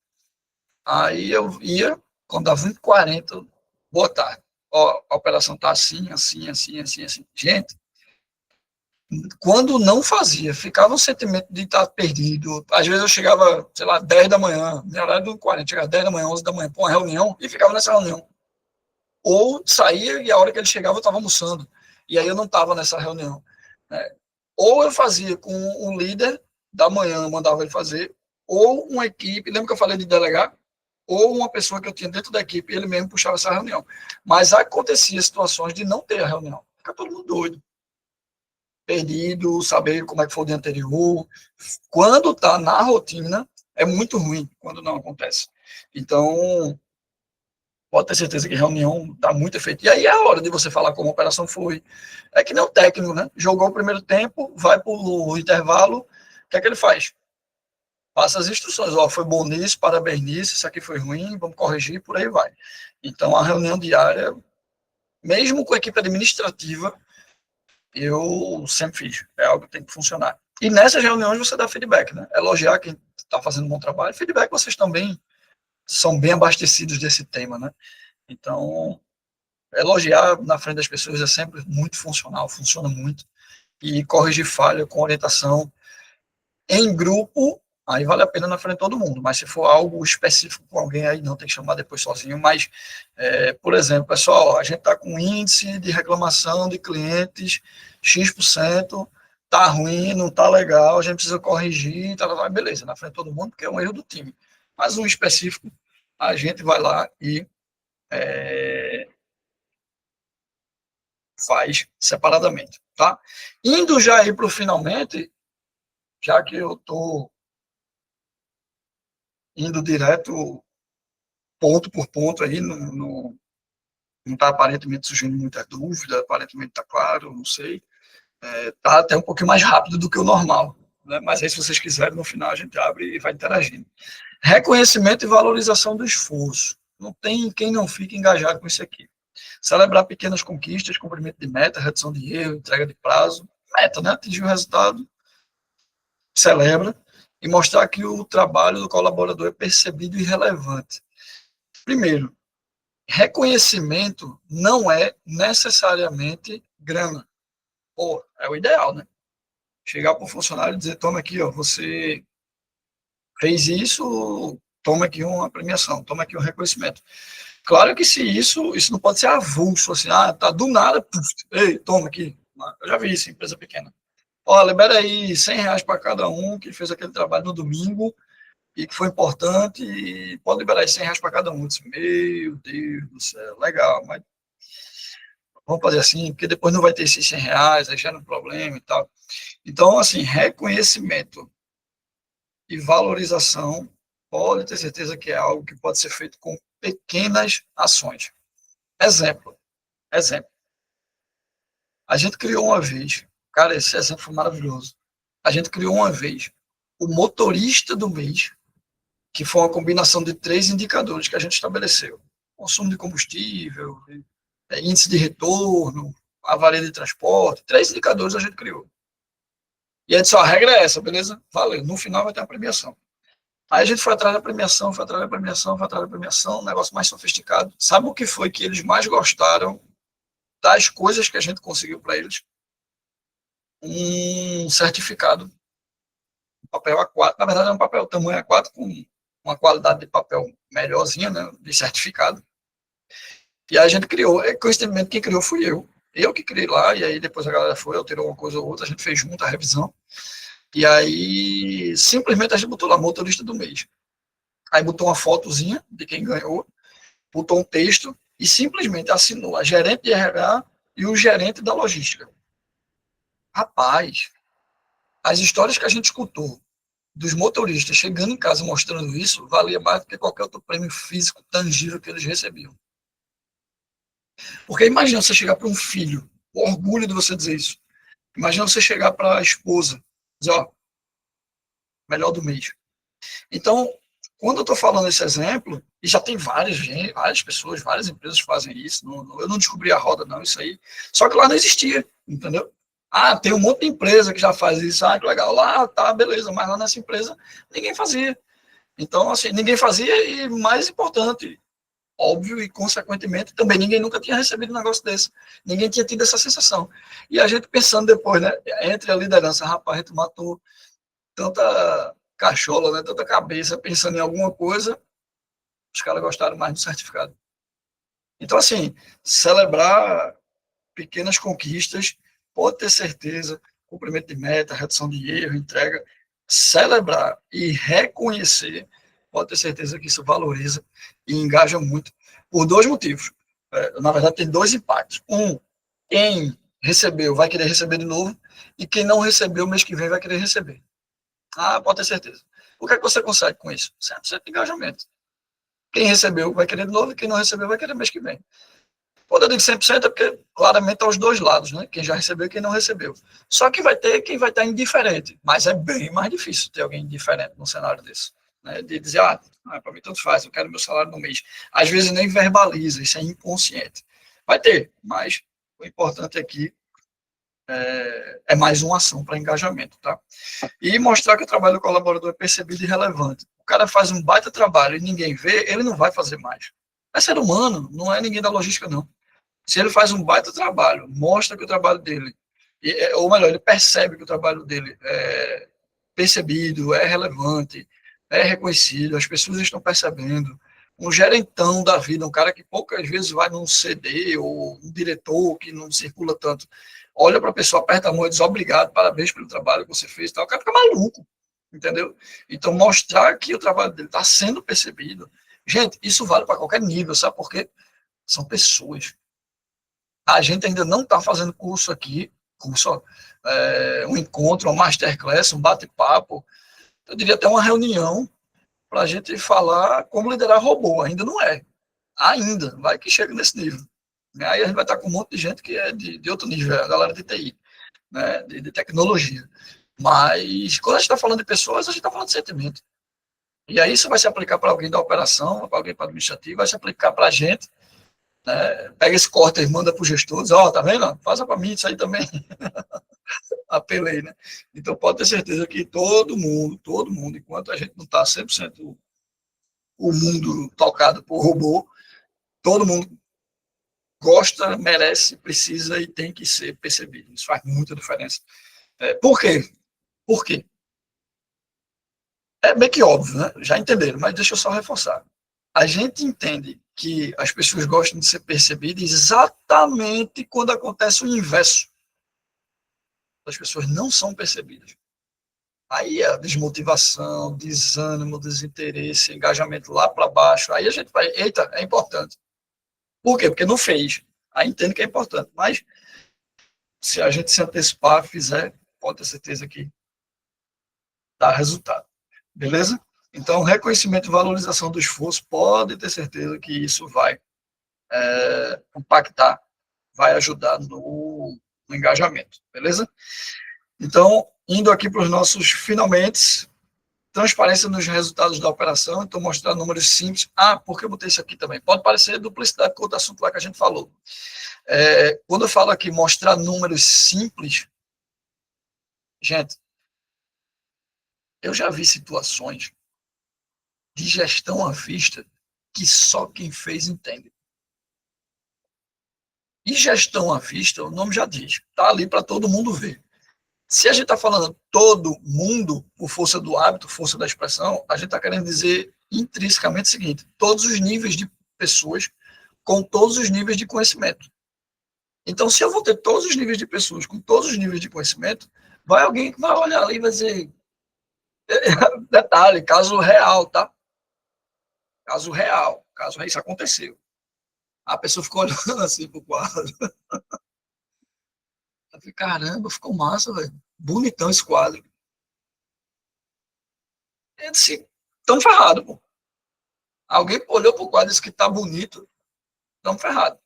Aí eu ia, quando dava 1h40, boa tarde. Ó, a operação tá assim, assim, assim, assim, assim. Gente, quando não fazia, ficava um sentimento de estar perdido. Às vezes eu chegava, sei lá, 10 da manhã, na hora do 40, chegava 10 da manhã, 11 da manhã, para uma reunião, e ficava nessa reunião. Ou saía e a hora que ele chegava eu estava almoçando. E aí eu não estava nessa reunião. Né? Ou eu fazia com um líder da manhã, mandava ele fazer, ou uma equipe, lembra que eu falei de delegar? Ou uma pessoa que eu tinha dentro da equipe, ele mesmo puxava essa reunião. Mas acontecia situações de não ter a reunião. Fica todo mundo doido, perdido, saber como é que foi o dia anterior. Quando está na rotina, é muito ruim quando não acontece. Então, pode ter certeza que reunião dá muito efeito. E aí é a hora de você falar como a operação foi. É que nem o técnico, né? Jogou o primeiro tempo, vai para o intervalo, o que é que ele faz? Passa as instruções, ó, foi bom nisso, parabéns nisso, isso aqui foi ruim, vamos corrigir, por aí vai. Então, a reunião diária, mesmo com a equipe administrativa, eu sempre fiz, é algo que tem que funcionar. E nessas reuniões você dá feedback, né? Elogiar quem está fazendo um bom trabalho, feedback vocês também são bem abastecidos desse tema, né? Então, elogiar na frente das pessoas é sempre muito funcional, funciona muito. E corrigir falha com orientação em grupo, aí vale a pena na frente de todo mundo. Mas se for algo específico com alguém, aí não tem que chamar depois sozinho. Mas, por exemplo, pessoal, a gente está com índice de reclamação de clientes X%, tá ruim, não tá legal, a gente precisa corrigir, tá, beleza, na frente de todo mundo, porque é um erro do time. Mas um específico, a gente vai lá e faz separadamente, tá? Indo já aí para o finalmente, já que eu estou indo direto ponto por ponto aí, não está aparentemente surgindo muita dúvida, aparentemente está claro, não sei. Está até um pouquinho mais rápido do que o normal, né? Mas aí, se vocês quiserem, no final a gente abre e vai interagindo. Reconhecimento e valorização do esforço. Não tem quem não fique engajado com isso aqui. Celebrar pequenas conquistas, cumprimento de meta, redução de erro, entrega de prazo. Meta, né? Atingir o resultado, celebra, e mostrar que o trabalho do colaborador é percebido e relevante. Primeiro, reconhecimento não é necessariamente grana. Pô, é o ideal, né? Chegar para o funcionário e dizer, toma aqui, ó, você fez isso, toma aqui uma premiação, toma aqui um reconhecimento. Claro que se isso não pode ser avulso, assim, tá do nada, puf, ei, toma aqui. Eu já vi isso em empresa pequena. Ó, libera aí R$ 100 para cada um que fez aquele trabalho no domingo e que foi importante, e pode liberar aí R$ 100 para cada um. Eu disse, meu Deus do céu, legal, mas vamos fazer assim, porque depois não vai ter esses R$ 100, aí gera um problema e tal. Então, assim, reconhecimento e valorização, pode ter certeza que é algo que pode ser feito com pequenas ações. Exemplo, exemplo. A gente criou uma vez, cara, esse exemplo foi maravilhoso. A gente criou uma vez o motorista do mês, que foi uma combinação de 3 indicadores que a gente estabeleceu: consumo de combustível, índice de retorno, avaria de transporte. 3 indicadores a gente criou. E aí disse, ó, a regra é essa, beleza? Valeu, no final vai ter a premiação. Aí a gente foi atrás da premiação, foi atrás da premiação, foi atrás da premiação, um negócio mais sofisticado. Sabe o que foi que eles mais gostaram das coisas que a gente conseguiu para eles? Um certificado, um papel A4, na verdade é um papel tamanho A4 com uma qualidade de papel melhorzinha, né, de certificado. E aí a gente criou, coincidentemente quem criou fui eu que criei lá, e aí depois a galera foi, alterou uma coisa ou outra, a gente fez junto a revisão, e aí simplesmente a gente botou lá motorista do mês. Aí botou uma fotozinha de quem ganhou, botou um texto e simplesmente assinou a gerente de RH e o gerente da logística. Rapaz, as histórias que a gente escutou dos motoristas chegando em casa mostrando isso, valia mais do que qualquer outro prêmio físico tangível que eles recebiam. Porque imagina você chegar para um filho, o orgulho de você dizer isso. Imagina você chegar para a esposa, dizer, ó, melhor do mês. Então, quando eu estou falando esse exemplo, e já tem várias pessoas, várias empresas fazem isso, eu não descobri a roda, não, isso aí. Só que lá não existia, entendeu? Ah, tem um monte de empresa que já faz isso, ah, que legal, lá, tá, beleza, mas lá nessa empresa ninguém fazia. Então, assim, ninguém fazia e, mais importante, óbvio e consequentemente, também ninguém nunca tinha recebido um negócio desse. Ninguém tinha tido essa sensação. E a gente pensando depois, né, entre a liderança, rapaz, a gente matou tanta cachola, né, tanta cabeça pensando em alguma coisa, os caras gostaram mais do certificado. Então, assim, celebrar pequenas conquistas, pode ter certeza, cumprimento de meta, redução de erro, entrega, celebrar e reconhecer, pode ter certeza que isso valoriza e engaja muito, por dois motivos. Na verdade, tem dois impactos. Um, quem recebeu vai querer receber de novo, e quem não recebeu, mês que vem vai querer receber. Ah, pode ter certeza. O que é que você consegue com isso? 100% de engajamento. Quem recebeu vai querer de novo, e quem não recebeu vai querer mês que vem. Quando eu digo 100% é porque claramente aos dois lados, né? Quem já recebeu e quem não recebeu. Só que vai ter quem vai estar indiferente, mas é bem mais difícil ter alguém indiferente num cenário desse. Né? De dizer, para mim tanto faz, eu quero meu salário no mês. Às vezes nem verbaliza, isso é inconsciente. Vai ter, mas o importante aqui é mais uma ação para engajamento, tá? E mostrar que o trabalho do colaborador é percebido e relevante. O cara faz um baita trabalho e ninguém vê, ele não vai fazer mais. É ser humano, não é ninguém da logística, não. Se ele faz um baita trabalho, mostra que o trabalho dele, ou melhor, ele percebe que o trabalho dele é percebido, é relevante, é reconhecido, as pessoas estão percebendo. Um gerentão da vida, um cara que poucas vezes vai num CD, ou um diretor que não circula tanto, olha para a pessoa, aperta a mão e diz obrigado, parabéns pelo trabalho que você fez, tal. O cara fica maluco, entendeu? Então, mostrar que o trabalho dele está sendo percebido. Gente, isso vale para qualquer nível, sabe por quê? São pessoas. A gente ainda não está fazendo curso aqui, um encontro, uma masterclass, um bate-papo, eu diria até uma reunião para a gente falar como liderar robô. Ainda não é. Ainda. Vai que chega nesse nível. Aí a gente vai estar com um monte de gente que é de outro nível, a galera de TI, né, de tecnologia. Mas quando a gente está falando de pessoas, a gente está falando de sentimento. E aí isso vai se aplicar para alguém da operação, para alguém para administrativo, vai se aplicar para a gente. Né? Pega esse corte e manda para o gestor, diz, tá vendo? Faça para mim isso aí também. Apelei, né? Então pode ter certeza que todo mundo, enquanto a gente não está 100% o mundo tocado por robô, todo mundo gosta, merece, precisa e tem que ser percebido. Isso faz muita diferença. Por quê? Por quê? É meio que óbvio, né? Já entenderam, mas deixa eu só reforçar. A gente entende que as pessoas gostam de ser percebidas exatamente quando acontece o inverso. As pessoas não são percebidas. Aí a desmotivação, desânimo, desinteresse, engajamento lá para baixo. Aí a gente vai, eita, é importante. Por quê? Porque não fez. Aí entende que é importante. Mas se a gente se antecipar, fizer, pode ter certeza que dá resultado. Beleza? Então, reconhecimento e valorização do esforço, pode ter certeza que isso vai impactar, vai ajudar no engajamento. Beleza? Então, indo aqui para os nossos finalmente, transparência nos resultados da operação, então mostrar números simples. Por que eu botei isso aqui também? Pode parecer duplicidade com outro assunto lá que a gente falou. Quando eu falo aqui mostrar números simples, gente, Eu já vi situações de gestão à vista que só quem fez entende. E gestão à vista, o nome já diz, está ali para todo mundo ver. Se a gente está falando todo mundo, por força do hábito, força da expressão, a gente está querendo dizer intrinsecamente o seguinte: todos os níveis de pessoas com todos os níveis de conhecimento. Então, se eu vou ter todos os níveis de pessoas com todos os níveis de conhecimento, vai alguém que vai olhar ali e vai dizer. Detalhe, caso real, tá? Caso real, caso isso aconteceu. A pessoa ficou olhando assim pro quadro. Eu falei, caramba, ficou massa, velho. Bonitão esse quadro. Eu disse, tão ferrado, pô. Alguém olhou pro quadro e disse que tá bonito, tão ferrado.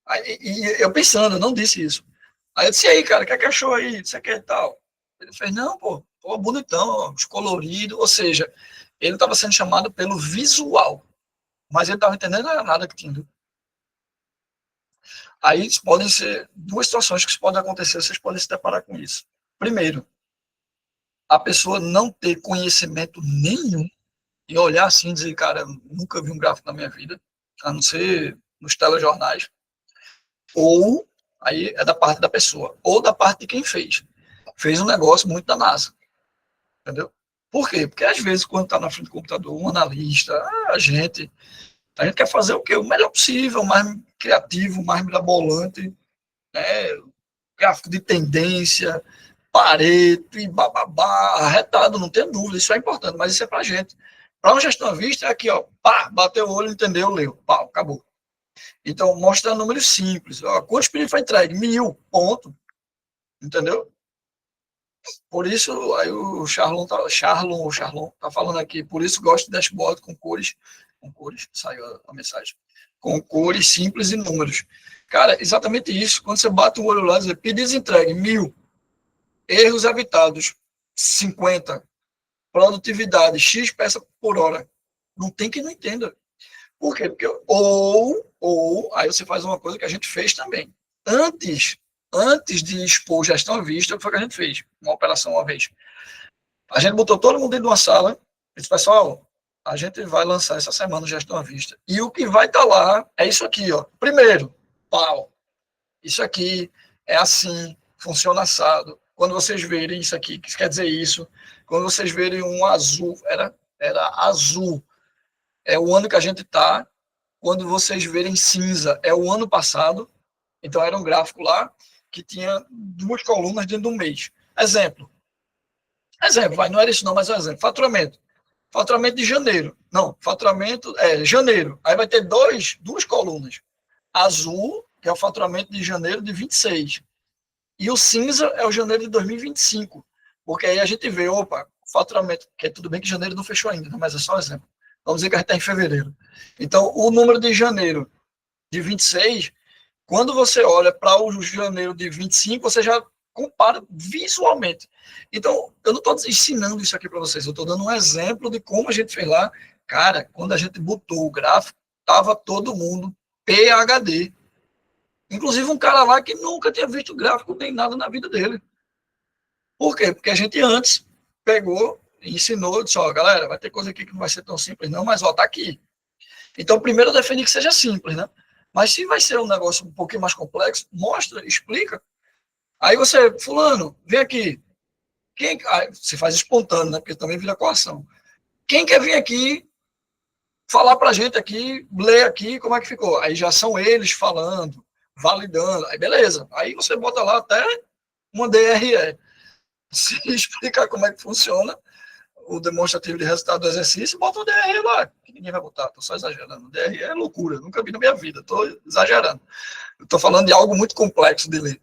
Aí, e eu pensando, eu não disse isso. Aí eu disse, e aí, cara, o que é que achou aí? Isso aqui e tal. Ele fez, não, pô, bonitão, ó, colorido. Ou seja, ele estava sendo chamado pelo visual, mas ele estava entendendo nada que tinha. Aí podem ser duas situações que podem acontecer, vocês podem se deparar com isso. Primeiro, a pessoa não ter conhecimento nenhum e olhar assim e dizer, cara, nunca vi um gráfico na minha vida, a não ser nos telejornais. Ou, aí é da parte da pessoa, ou da parte de quem fez. Fez um negócio muito da NASA, entendeu? Por quê? Porque às vezes, quando está na frente do computador, um analista, a gente quer fazer o quê? O melhor possível, o mais criativo, o mais mirabolante, né? Gráfico de tendência, Pareto e bababá, arretado, não tem dúvida, isso é importante, mas isso é para a gente. Para um gestor à vista, é aqui, ó, pá, bateu o olho, entendeu, leu, pá, acabou. Então, mostra números simples. Ó, quantos pedidos foi entregue? 1.000, ponto. Entendeu? Por isso, aí o Charlon tá falando aqui, por isso gosto de dashboard com cores, saiu a mensagem, com cores simples e números. Cara, exatamente isso. Quando você bate o olho lá, diz, pedidos entregue, 1.000. Erros evitados, 50. Produtividade, X peça por hora. Não tem quem não entenda. Por quê? Porque aí você faz uma coisa que a gente fez também. Antes de expor gestão à vista, o que foi que a gente fez? Uma operação uma vez. A gente botou todo mundo dentro de uma sala e disse, pessoal, a gente vai lançar essa semana o gestão à vista. E o que vai estar lá é isso aqui, ó. Primeiro, pau. Isso aqui é assim, funciona assado. Quando vocês verem isso aqui, que quer dizer isso, quando vocês verem um azul, era azul, é o ano que a gente está. Quando vocês verem cinza, é o ano passado. Então era um gráfico lá que tinha duas colunas dentro do mês. Exemplo, vai, não era isso não, mas é um exemplo. Faturamento. Faturamento de janeiro. Não, faturamento é janeiro. Aí vai ter duas colunas. Azul, que é o faturamento de janeiro de 26. E o cinza é o janeiro de 2025. Porque aí a gente vê, opa, faturamento, que é tudo bem que janeiro não fechou ainda, mas é só um exemplo. Vamos dizer que a gente está em fevereiro. Então, o número de janeiro de 26, quando você olha para o janeiro de 25, você já compara visualmente. Então, eu não estou ensinando isso aqui para vocês, eu estou dando um exemplo de como a gente fez lá. Cara, quando a gente botou o gráfico, estava todo mundo PHD. Inclusive um cara lá que nunca tinha visto gráfico nem nada na vida dele. Por quê? Porque a gente antes pegou e ensinou, disse, ó, galera, vai ter coisa aqui que não vai ser tão simples não, mas ó, tá aqui. Então, primeiro eu defini que seja simples, né? Mas se vai ser um negócio um pouquinho mais complexo, mostra, explica. Aí você, fulano, vem aqui. Aí você faz espontâneo, né? Porque também vira coação. Quem quer vir aqui falar pra gente aqui, ler aqui como é que ficou? Aí já são eles falando, validando. Aí beleza. Aí você bota lá até uma DRE. Se explicar como é que funciona o demonstrativo de resultado do exercício, bota um DRE lá, que ninguém vai botar, estou só exagerando. DRE é loucura, nunca vi na minha vida, estou exagerando. Estou falando de algo muito complexo de ler.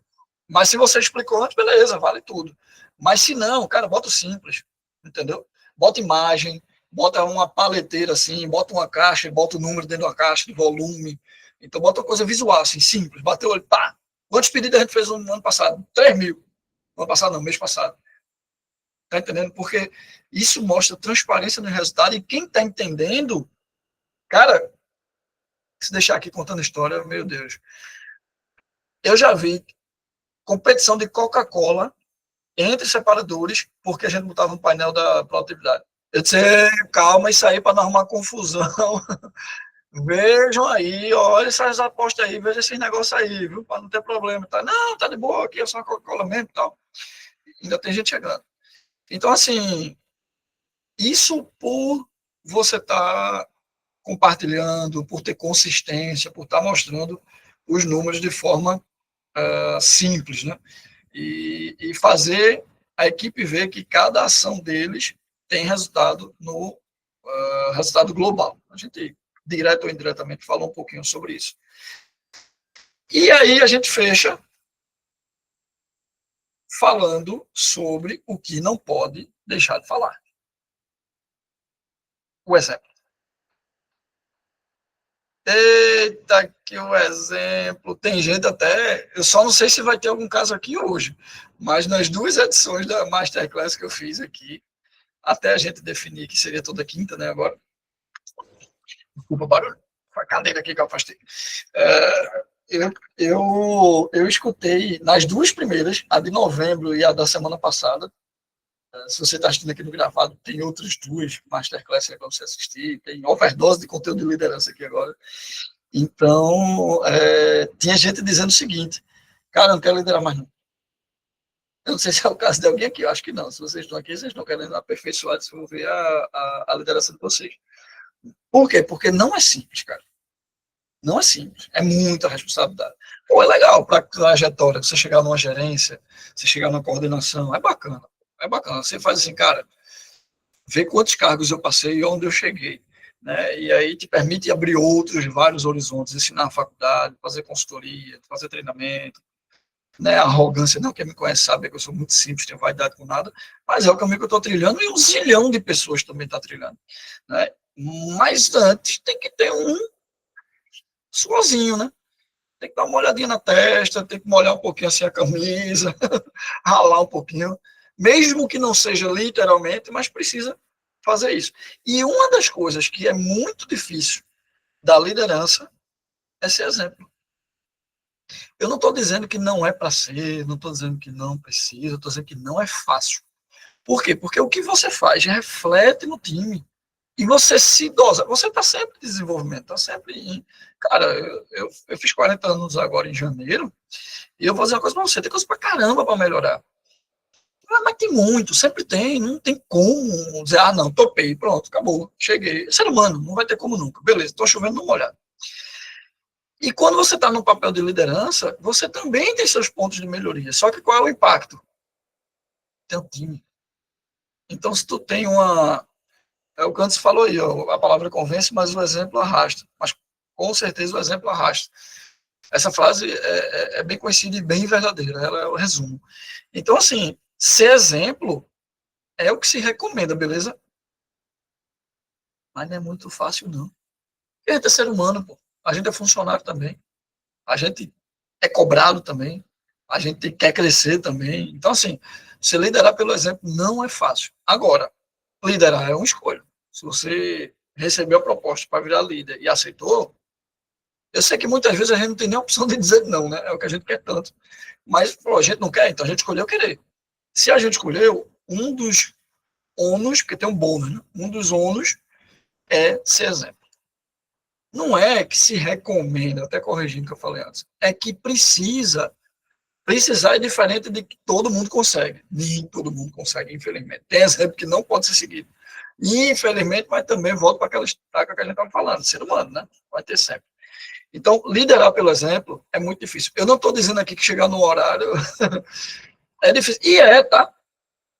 Mas se você explicou antes, beleza, vale tudo. Mas se não, cara, bota o simples, entendeu? Bota imagem, bota uma paleteira assim, bota uma caixa, bota o número dentro da caixa, de volume. Então bota uma coisa visual, assim, simples. Bateu o olho, pá. Quantos pedidos a gente fez no ano passado? 3.000. No ano passado não, mês passado. Tá entendendo? Porque isso mostra transparência no resultado e quem tá entendendo, cara, se deixar aqui contando história, meu Deus. Eu já vi competição de Coca-Cola entre separadores, porque a gente botava no painel da produtividade. Eu disse, calma, isso aí para não arrumar confusão. Vejam aí, olha essas apostas aí, veja esses negócios aí, viu? Para não ter problema. Tá? Não, tá de boa aqui, é só Coca-Cola mesmo e tal. Ainda tem gente chegando. Então, assim, isso por você estar compartilhando, por ter consistência, por estar mostrando os números de forma simples, né? E fazer a equipe ver que cada ação deles tem resultado no resultado global. A gente, direto ou indiretamente, falou um pouquinho sobre isso. E aí a gente fecha falando sobre o que não pode deixar de falar. O exemplo. Eita, que o exemplo. Tem gente até. Eu só não sei se vai ter algum caso aqui hoje, mas nas 2 edições da Masterclass que eu fiz aqui, até a gente definir que seria toda quinta, né? Agora. Desculpa o barulho. Foi a cadeira aqui que eu afastei. Eu escutei nas 2 primeiras, a de novembro e a da semana passada. Se você está assistindo aqui no gravado, tem outras 2 Masterclass para você assistir. Tem overdose de conteúdo de liderança aqui agora. Então, tinha gente dizendo o seguinte: cara, eu não quero liderar mais não. Eu não sei se é o caso de alguém aqui, eu acho que não. Se vocês estão aqui, vocês estão querendo aperfeiçoar, desenvolver a liderança de vocês. Por quê? Porque não é simples, cara. Não é simples. É muita responsabilidade. Pô, é legal para a trajetória, você chegar numa gerência, você chegar numa coordenação, é bacana. É bacana. Você faz assim, cara, vê quantos cargos eu passei e onde eu cheguei. Né? E aí te permite abrir outros, vários horizontes, ensinar na faculdade, fazer consultoria, fazer treinamento. Né? A arrogância, não, quem me conhece sabe que eu sou muito simples, tenho vaidade com nada, mas é o caminho que eu estou trilhando e 1 zilhão de pessoas também está trilhando. Né? Mas antes tem que ter um sozinho, né? Tem que dar uma olhadinha na testa, tem que molhar um pouquinho assim a camisa, ralar um pouquinho, mesmo que não seja literalmente, mas precisa fazer isso. E uma das coisas que é muito difícil da liderança é ser exemplo. Eu não estou dizendo que não é para ser, não estou dizendo que não precisa, estou dizendo que não é fácil. Por quê? Porque o que você faz reflete no time. E você se dosa. Você está sempre em desenvolvimento, está sempre em. Cara, eu fiz 40 anos agora em janeiro, e eu vou dizer uma coisa para você: tem coisa para caramba para melhorar. Mas tem muito, sempre tem, não tem como dizer, não, topei, pronto, acabou, cheguei. Ser humano, não vai ter como nunca. Beleza, estou chovendo no molhado. E quando você está no papel de liderança, você também tem seus pontos de melhoria. Só que qual é o impacto? Tem um time. Então, se tu tem uma. É o que antes falou aí, ó, a palavra convence, mas o exemplo arrasta. Mas com certeza o exemplo arrasta. Essa frase é bem conhecida e bem verdadeira, ela é o resumo. Então, assim, ser exemplo é o que se recomenda, beleza? Mas não é muito fácil, não. A gente é ser humano, pô. A gente é funcionário também. A gente é cobrado também. A gente quer crescer também. Então, assim, se liderar pelo exemplo não é fácil. Agora, liderar é uma escolha. Se você recebeu a proposta para virar líder e aceitou, eu sei que muitas vezes a gente não tem nem a opção de dizer não, né? É o que a gente quer tanto. Mas, pô, a gente não quer, então a gente escolheu querer. Se a gente escolheu, um dos ônus, porque tem um bônus, né? Um dos ônus é ser exemplo. Não é que se recomenda, até corrigindo o que eu falei antes, é que precisa. Precisar é diferente de que todo mundo consegue. Nem todo mundo consegue, infelizmente. Tem exemplo que não pode ser seguido. E, infelizmente, mas também volta para aquela estaca que a gente estava falando, ser humano, né? Vai ter sempre. Então, liderar pelo exemplo é muito difícil. Eu não estou dizendo aqui que chegar no horário é difícil. E é, tá?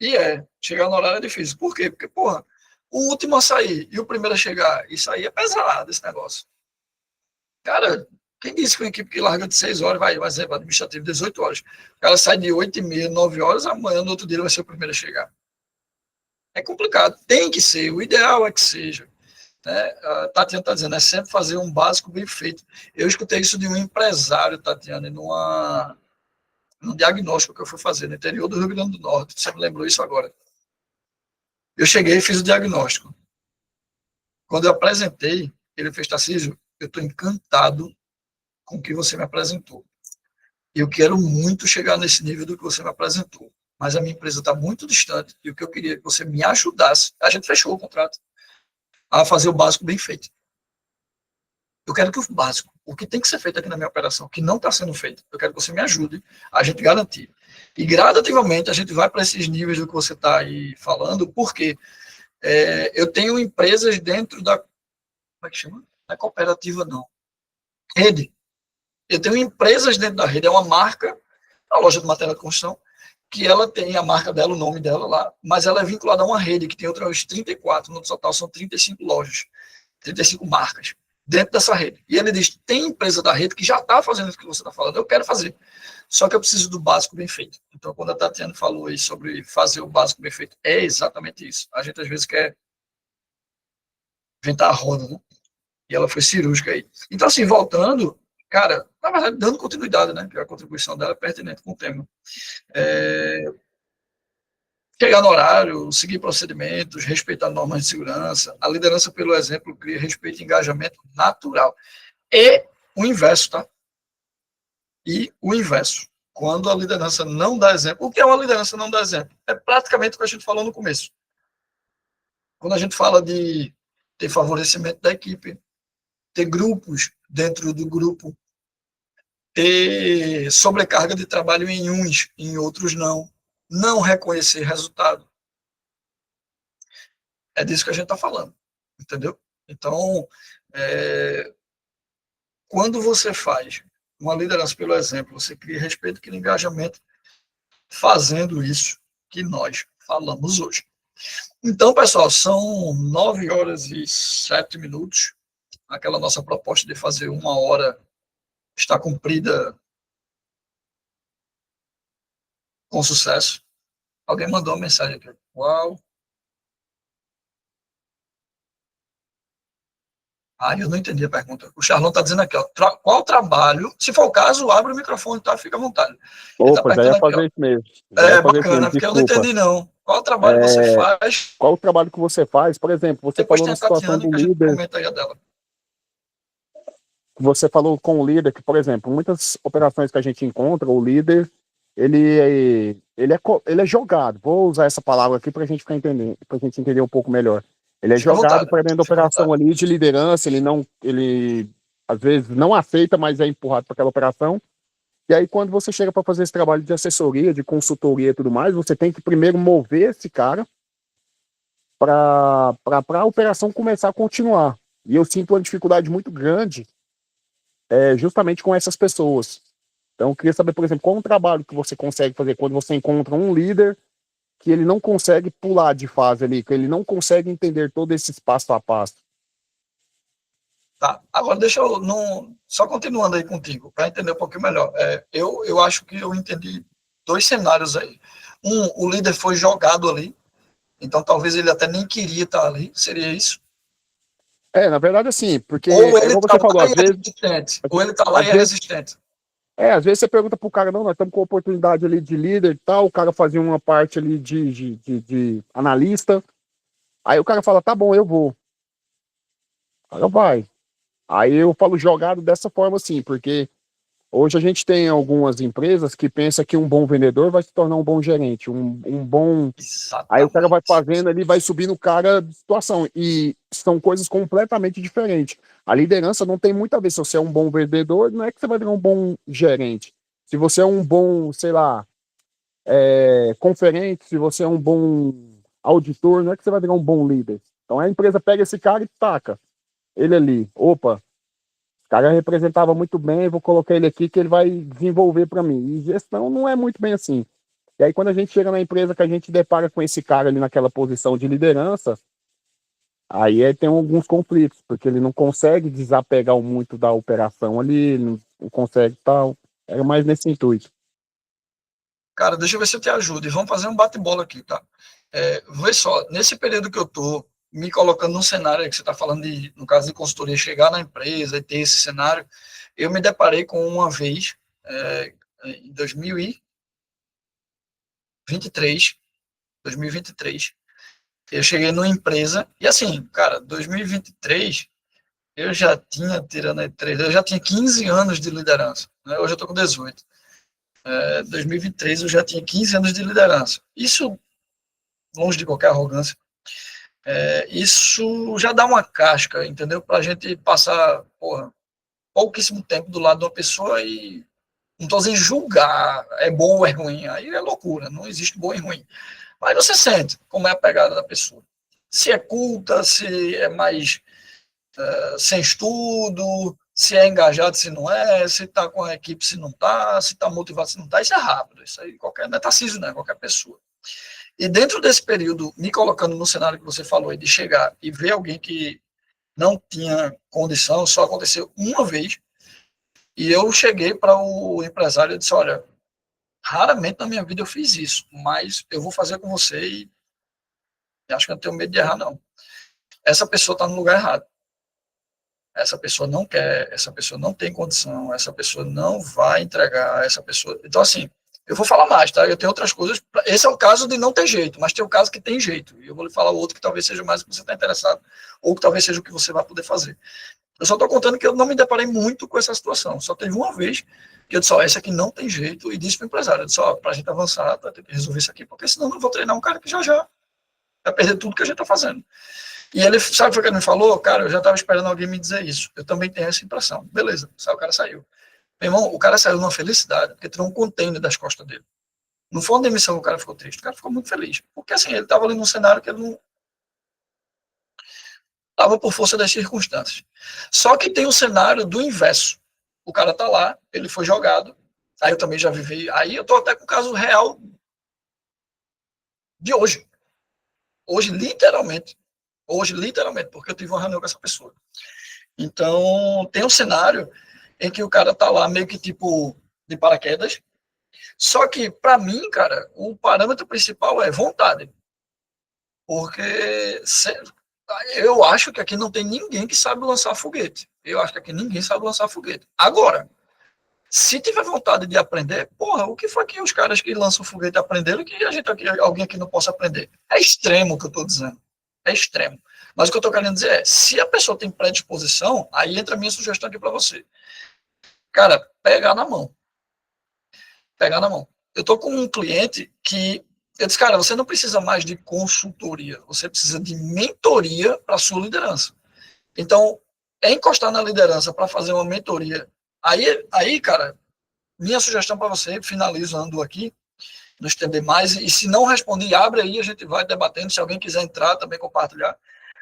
E é. Chegar no horário é difícil. Por quê? Porque, porra, o último a sair e o primeiro a chegar, isso aí é pesado, esse negócio. Cara, quem disse que uma equipe que larga de 6 horas, vai exemplo, administrativo, 18 horas, o cara sai de 8h30, 9 horas, amanhã, no outro dia, ele vai ser o primeiro a chegar. É complicado. Tem que ser. O ideal é que seja. Né? A Tatiana está dizendo, é sempre fazer um básico bem feito. Eu escutei isso de um empresário, Tatiana, num diagnóstico que eu fui fazer no interior do Rio Grande do Norte. Você me lembrou isso agora. Eu cheguei e fiz o diagnóstico. Quando eu apresentei, ele fez, Tarcísio, eu estou encantado com o que você me apresentou. Eu quero muito chegar nesse nível do que você me apresentou. mas a minha empresa está muito distante, e o que eu queria que você me ajudasse, a gente fechou o contrato, a fazer o básico bem feito. Eu quero que o básico, o que tem que ser feito aqui na minha operação, que não está sendo feito, eu quero que você me ajude a gente garantir. E gradativamente a gente vai para esses níveis do que você está aí falando, porque eu tenho empresas dentro da. Como é que chama? Não é cooperativa, não. Rede. Eu tenho empresas dentro da rede, é uma marca, a loja de material de construção, que ela tem a marca dela, o nome dela lá, mas ela é vinculada a uma rede que tem outras 34, no total são 35 lojas, 35 marcas dentro dessa rede. E ele diz, tem empresa da rede que já está fazendo isso que você está falando, eu quero fazer, só que eu preciso do básico bem feito. Então, quando a Tatiana falou aí sobre fazer o básico bem feito, é exatamente isso. A gente, às vezes, quer inventar a roda, né? E ela foi cirúrgica aí. Então, assim, voltando, cara, na verdade, dando continuidade, né? Que a contribuição dela é pertinente com o tema. Chegar no horário, seguir procedimentos, respeitar normas de segurança. A liderança, pelo exemplo, cria respeito e engajamento natural. E o inverso, tá? E o inverso. Quando a liderança não dá exemplo, o que é uma liderança não dá exemplo? É praticamente o que a gente falou no começo. Quando a gente fala de ter favorecimento da equipe, ter grupos dentro do grupo, ter sobrecarga de trabalho em uns, em outros não reconhecer resultado. É disso que a gente está falando, entendeu? Então, quando você faz uma liderança pelo exemplo, você cria respeito, cria engajamento, fazendo isso que nós falamos hoje. Então, pessoal, são 9h07. Aquela nossa proposta de fazer 1 hora está cumprida com sucesso. Alguém mandou uma mensagem aqui. Uau! Eu não entendi a pergunta. O Charlon está dizendo aqui, ó, qual trabalho? Se for o caso, abre o microfone, tá? Fica à vontade. Opa, já ia fazer isso mesmo. Bacana, porque eu não entendi, não. Qual trabalho você faz? Qual o trabalho que você faz? Por exemplo, você Depois falou na situação do líder. Comenta aí a dela. Você falou com o líder que, por exemplo, muitas operações que a gente encontra, o líder, ele é jogado. Vou usar essa palavra aqui para a gente entender um pouco melhor. Ele é jogado para dentro da operação ali de liderança, ele às vezes não aceita, mas é empurrado para aquela operação. E aí, quando você chega para fazer esse trabalho de assessoria, de consultoria e tudo mais, você tem que primeiro mover esse cara para a operação começar a continuar. E eu sinto uma dificuldade muito grande justamente com essas pessoas. Então, eu queria saber, por exemplo, qual é um trabalho que você consegue fazer quando você encontra um líder que ele não consegue pular de fase ali, que ele não consegue entender todo esse passo a passo. Tá, agora deixa eu, só continuando aí contigo, para entender um pouquinho melhor. Eu acho que eu entendi 2 cenários aí. O líder foi jogado ali, então talvez ele até nem queria estar ali, seria isso? Na verdade, assim, porque... Ou ele está lá e é resistente, ou ele está lá e é resistente. Às vezes você pergunta pro cara, não, nós estamos com oportunidade ali de líder e tal, o cara fazia uma parte ali de analista, aí o cara fala, tá bom, eu vou. O cara vai. Aí eu falo jogado dessa forma assim, porque hoje a gente tem algumas empresas que pensam que um bom vendedor vai se tornar um bom gerente, um bom... Exatamente. Aí o cara vai fazendo ali, vai subindo o cara de situação, e são coisas completamente diferentes. A liderança não tem muito a ver se você é um bom vendedor, não é que você vai virar um bom gerente. Se você é um bom, sei lá, conferente, se você é um bom auditor, não é que você vai virar um bom líder. Então a empresa pega esse cara e taca ele ali. Opa, o cara representava muito bem, vou colocar ele aqui que ele vai desenvolver para mim. E gestão não é muito bem assim. E aí quando a gente chega na empresa que a gente depara com esse cara ali naquela posição de liderança, aí tem alguns conflitos, porque ele não consegue desapegar muito da operação ali, ele não consegue tal. Era mais nesse intuito. Cara, deixa eu ver se eu te ajudo. E vamos fazer um bate-bola aqui, tá? Vê só, nesse período que eu tô me colocando num cenário que você está falando de, no caso de consultoria, chegar na empresa e ter esse cenário, eu me deparei com uma vez, em 2023, eu cheguei numa empresa, e assim, cara, 2023, eu já tinha, tirando aí 3, eu já tinha 15 anos de liderança, né? Hoje eu tô com 18. 2023 eu já tinha 15 anos de liderança. Isso, longe de qualquer arrogância, isso já dá uma casca, entendeu? Para a gente passar, pouquíssimo tempo do lado de uma pessoa e não estou dizendo julgar, é bom ou é ruim, aí é loucura, não existe bom e ruim. Mas você sente como é a pegada da pessoa. Se é culta, se é mais sem estudo, se é engajado, se não é, se está com a equipe, se não está, se está motivado, se não está, isso é rápido, isso aí não é Tarcísio, né? Qualquer pessoa. E dentro desse período, me colocando no cenário que você falou, de chegar e ver alguém que não tinha condição, só aconteceu uma vez, e eu cheguei para o empresário e disse, olha, raramente na minha vida eu fiz isso, mas eu vou fazer com você e acho que eu não tenho medo de errar, não. Essa pessoa está no lugar errado. Essa pessoa não quer, essa pessoa não tem condição, essa pessoa não vai entregar, essa pessoa... Então, assim, eu vou falar mais, tá? Eu tenho outras coisas. Esse é o caso de não ter jeito, mas tem o caso que tem jeito. E eu vou lhe falar outro que talvez seja mais o que você está interessado, ou que talvez seja o que você vai poder fazer. Eu só estou contando que eu não me deparei muito com essa situação. Só teve uma vez que eu disse, essa aqui não tem jeito, e disse para o empresário, eu disse, para a gente avançar, vai ter que resolver isso aqui, porque senão eu não vou treinar um cara que já vai perder tudo que a gente está fazendo. E ele, sabe o que ele me falou? Cara, eu já estava esperando alguém me dizer isso. Eu também tenho essa impressão. Beleza, o cara saiu. Meu irmão, o cara saiu numa felicidade, porque tirou um container das costas dele. Não foi uma demissão que o cara ficou triste, o cara ficou muito feliz. Porque assim, ele estava ali num cenário que ele não estava por força das circunstâncias. Só que tem o cenário do inverso. O cara tá lá, ele foi jogado, aí eu também já vivi, aí eu tô até com o caso real de hoje. Hoje, literalmente, porque eu tive uma reunião com essa pessoa. Então, tem um cenário em que o cara tá lá meio que tipo de paraquedas, só que, para mim, cara, o parâmetro principal é vontade. Porque eu acho que aqui não tem ninguém que sabe lançar foguete. Eu acho que aqui ninguém sabe lançar foguete. Agora, se tiver vontade de aprender, o que foi que os caras que lançam foguete aprenderam que a gente aqui, alguém aqui não possa aprender? É extremo o que eu estou dizendo. É extremo. Mas o que eu estou querendo dizer é, se a pessoa tem predisposição, aí entra a minha sugestão aqui para você. Cara, pegar na mão. Pegar na mão. Eu estou com um cliente que eu disse, cara, você não precisa mais de consultoria, você precisa de mentoria para a sua liderança. Então, é encostar na liderança para fazer uma mentoria. Aí, cara, minha sugestão para você, finalizando aqui, não estender mais, e se não responder, abre aí, a gente vai debatendo, se alguém quiser entrar, também compartilhar.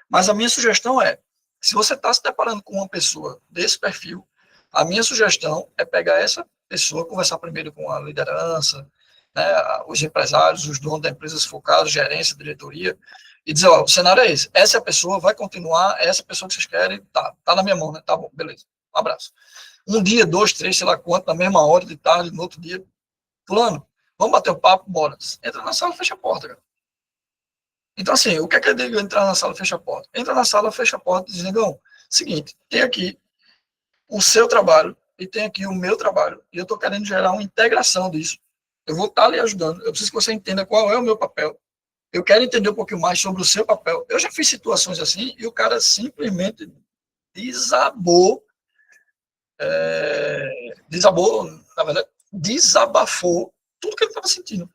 Mas a minha sugestão é, se você está se deparando com uma pessoa desse perfil, a minha sugestão é pegar essa pessoa, conversar primeiro com a liderança, né, os empresários, os donos da empresa, se for o caso, gerência, diretoria, e dizer, o cenário é esse, essa pessoa vai continuar, essa pessoa que vocês querem, tá na minha mão, né, tá bom, beleza, um abraço. Um dia, 2, 3, sei lá quanto, na mesma hora de tarde, no outro dia, fulano, vamos bater o papo, bora. Entra na sala, fecha a porta, cara. Então, assim, o que é que eu digo entrar na sala, fecha a porta? Entra na sala, fecha a porta e diz, negão, seguinte, tem aqui o seu trabalho e tem aqui o meu trabalho, e eu estou querendo gerar uma integração disso. Eu vou estar lhe ajudando, eu preciso que você entenda qual é o meu papel. Eu quero entender um pouquinho mais sobre o seu papel. Eu já fiz situações assim e o cara simplesmente desabou, na verdade, desabafou tudo que ele estava sentindo.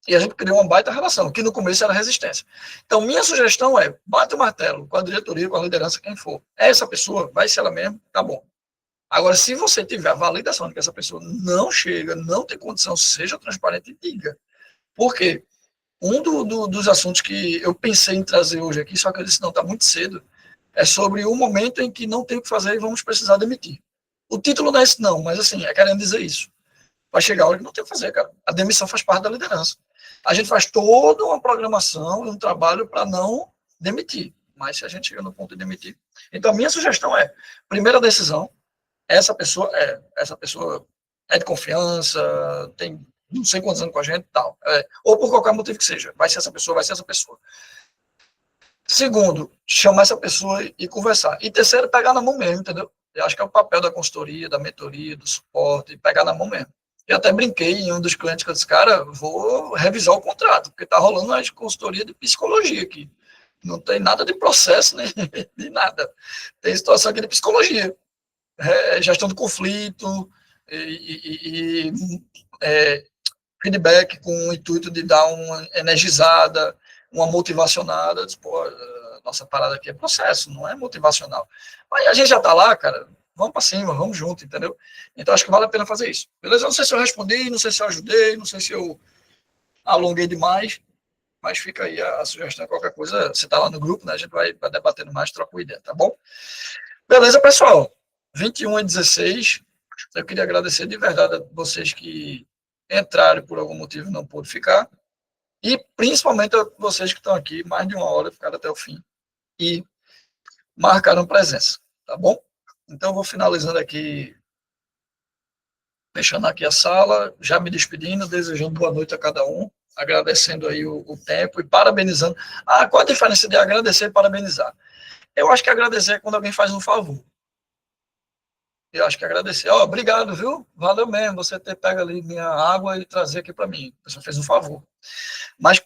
E a gente criou uma baita relação, que no começo era resistência. Então, minha sugestão é, bate o martelo com a diretoria, com a liderança, quem for. Essa pessoa, vai ser ela mesmo, tá bom. Agora, se você tiver a validação de que essa pessoa não chega, não tem condição, seja transparente e diga. Por quê? Dos assuntos que eu pensei em trazer hoje aqui, só que eu disse, não, está muito cedo, é sobre o momento em que não tem o que fazer e vamos precisar demitir. O título não é esse não, mas assim, é querendo dizer isso. Vai chegar a hora que não tem o que fazer, cara. A demissão faz parte da liderança. A gente faz toda uma programação e um trabalho para não demitir. Mas se a gente chega no ponto de demitir. Então, a minha sugestão é, primeira decisão, essa pessoa é de confiança, tem não sei quantos anos com a gente e tal. Ou por qualquer motivo que seja. Vai ser essa pessoa. Segundo, chamar essa pessoa e conversar. E terceiro, pegar na mão mesmo, entendeu? Eu acho que é o papel da consultoria, da mentoria, do suporte, pegar na mão mesmo. Eu até brinquei em um dos clientes que eu disse, cara, vou revisar o contrato, porque está rolando uma consultoria de psicologia aqui. Não tem nada de processo, nem de nada. Tem situação aqui de psicologia. Gestão do conflito, feedback com o intuito de dar uma energizada, uma motivacionada. Pô, nossa parada aqui é processo, não é motivacional. Aí a gente já tá lá, cara, vamos para cima, vamos junto, entendeu? Então acho que vale a pena fazer isso. Beleza? Não sei se eu respondi, não sei se eu ajudei, não sei se eu alonguei demais, mas fica aí a sugestão, qualquer coisa, você tá lá no grupo, né? A gente vai debatendo mais, troca uma ideia, tá bom? Beleza, pessoal? 21h16, eu queria agradecer de verdade a vocês que entraram e por algum motivo não pôde ficar, e principalmente a vocês que estão aqui mais de uma hora, ficaram até o fim, e marcaram presença, tá bom? Então, eu vou finalizando aqui, fechando aqui a sala, já me despedindo, desejando boa noite a cada um, agradecendo aí o tempo e parabenizando. Qual a diferença de agradecer e parabenizar? Eu acho que agradecer é quando alguém faz um favor. Eu acho que agradecer. Obrigado, viu? Valeu mesmo você ter pego ali minha água e trazer aqui para mim. Você fez um favor. Mas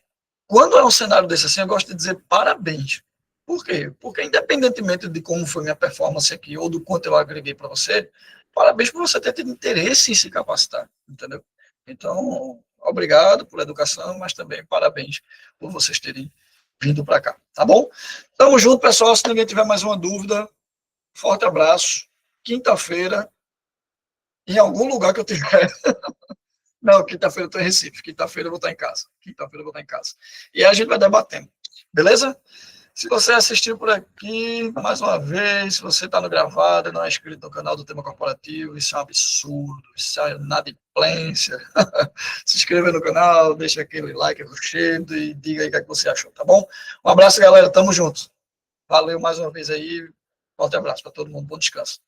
quando é um cenário desse assim, eu gosto de dizer parabéns. Por quê? Porque independentemente de como foi minha performance aqui ou do quanto eu agreguei para você, parabéns por você ter tido interesse em se capacitar, entendeu? Então, obrigado pela educação, mas também parabéns por vocês terem vindo para cá, tá bom? Tamo junto, pessoal. Se ninguém tiver mais uma dúvida, forte abraço. Quinta-feira, em algum lugar que eu tiver. Não, quinta-feira eu estou em Recife. Quinta-feira eu vou estar em casa. Quinta-feira eu vou estar em casa. E aí a gente vai debatendo. Beleza? Se você assistiu por aqui, mais uma vez, se você está no gravado e não é inscrito no canal do Tema Corporativo, isso é um absurdo, isso é inadimplência. Se inscreva no canal, deixa aquele like rochedo e diga aí o que você achou, tá bom? Um abraço, galera. Tamo junto. Valeu mais uma vez aí. Forte abraço para todo mundo. Bom descanso.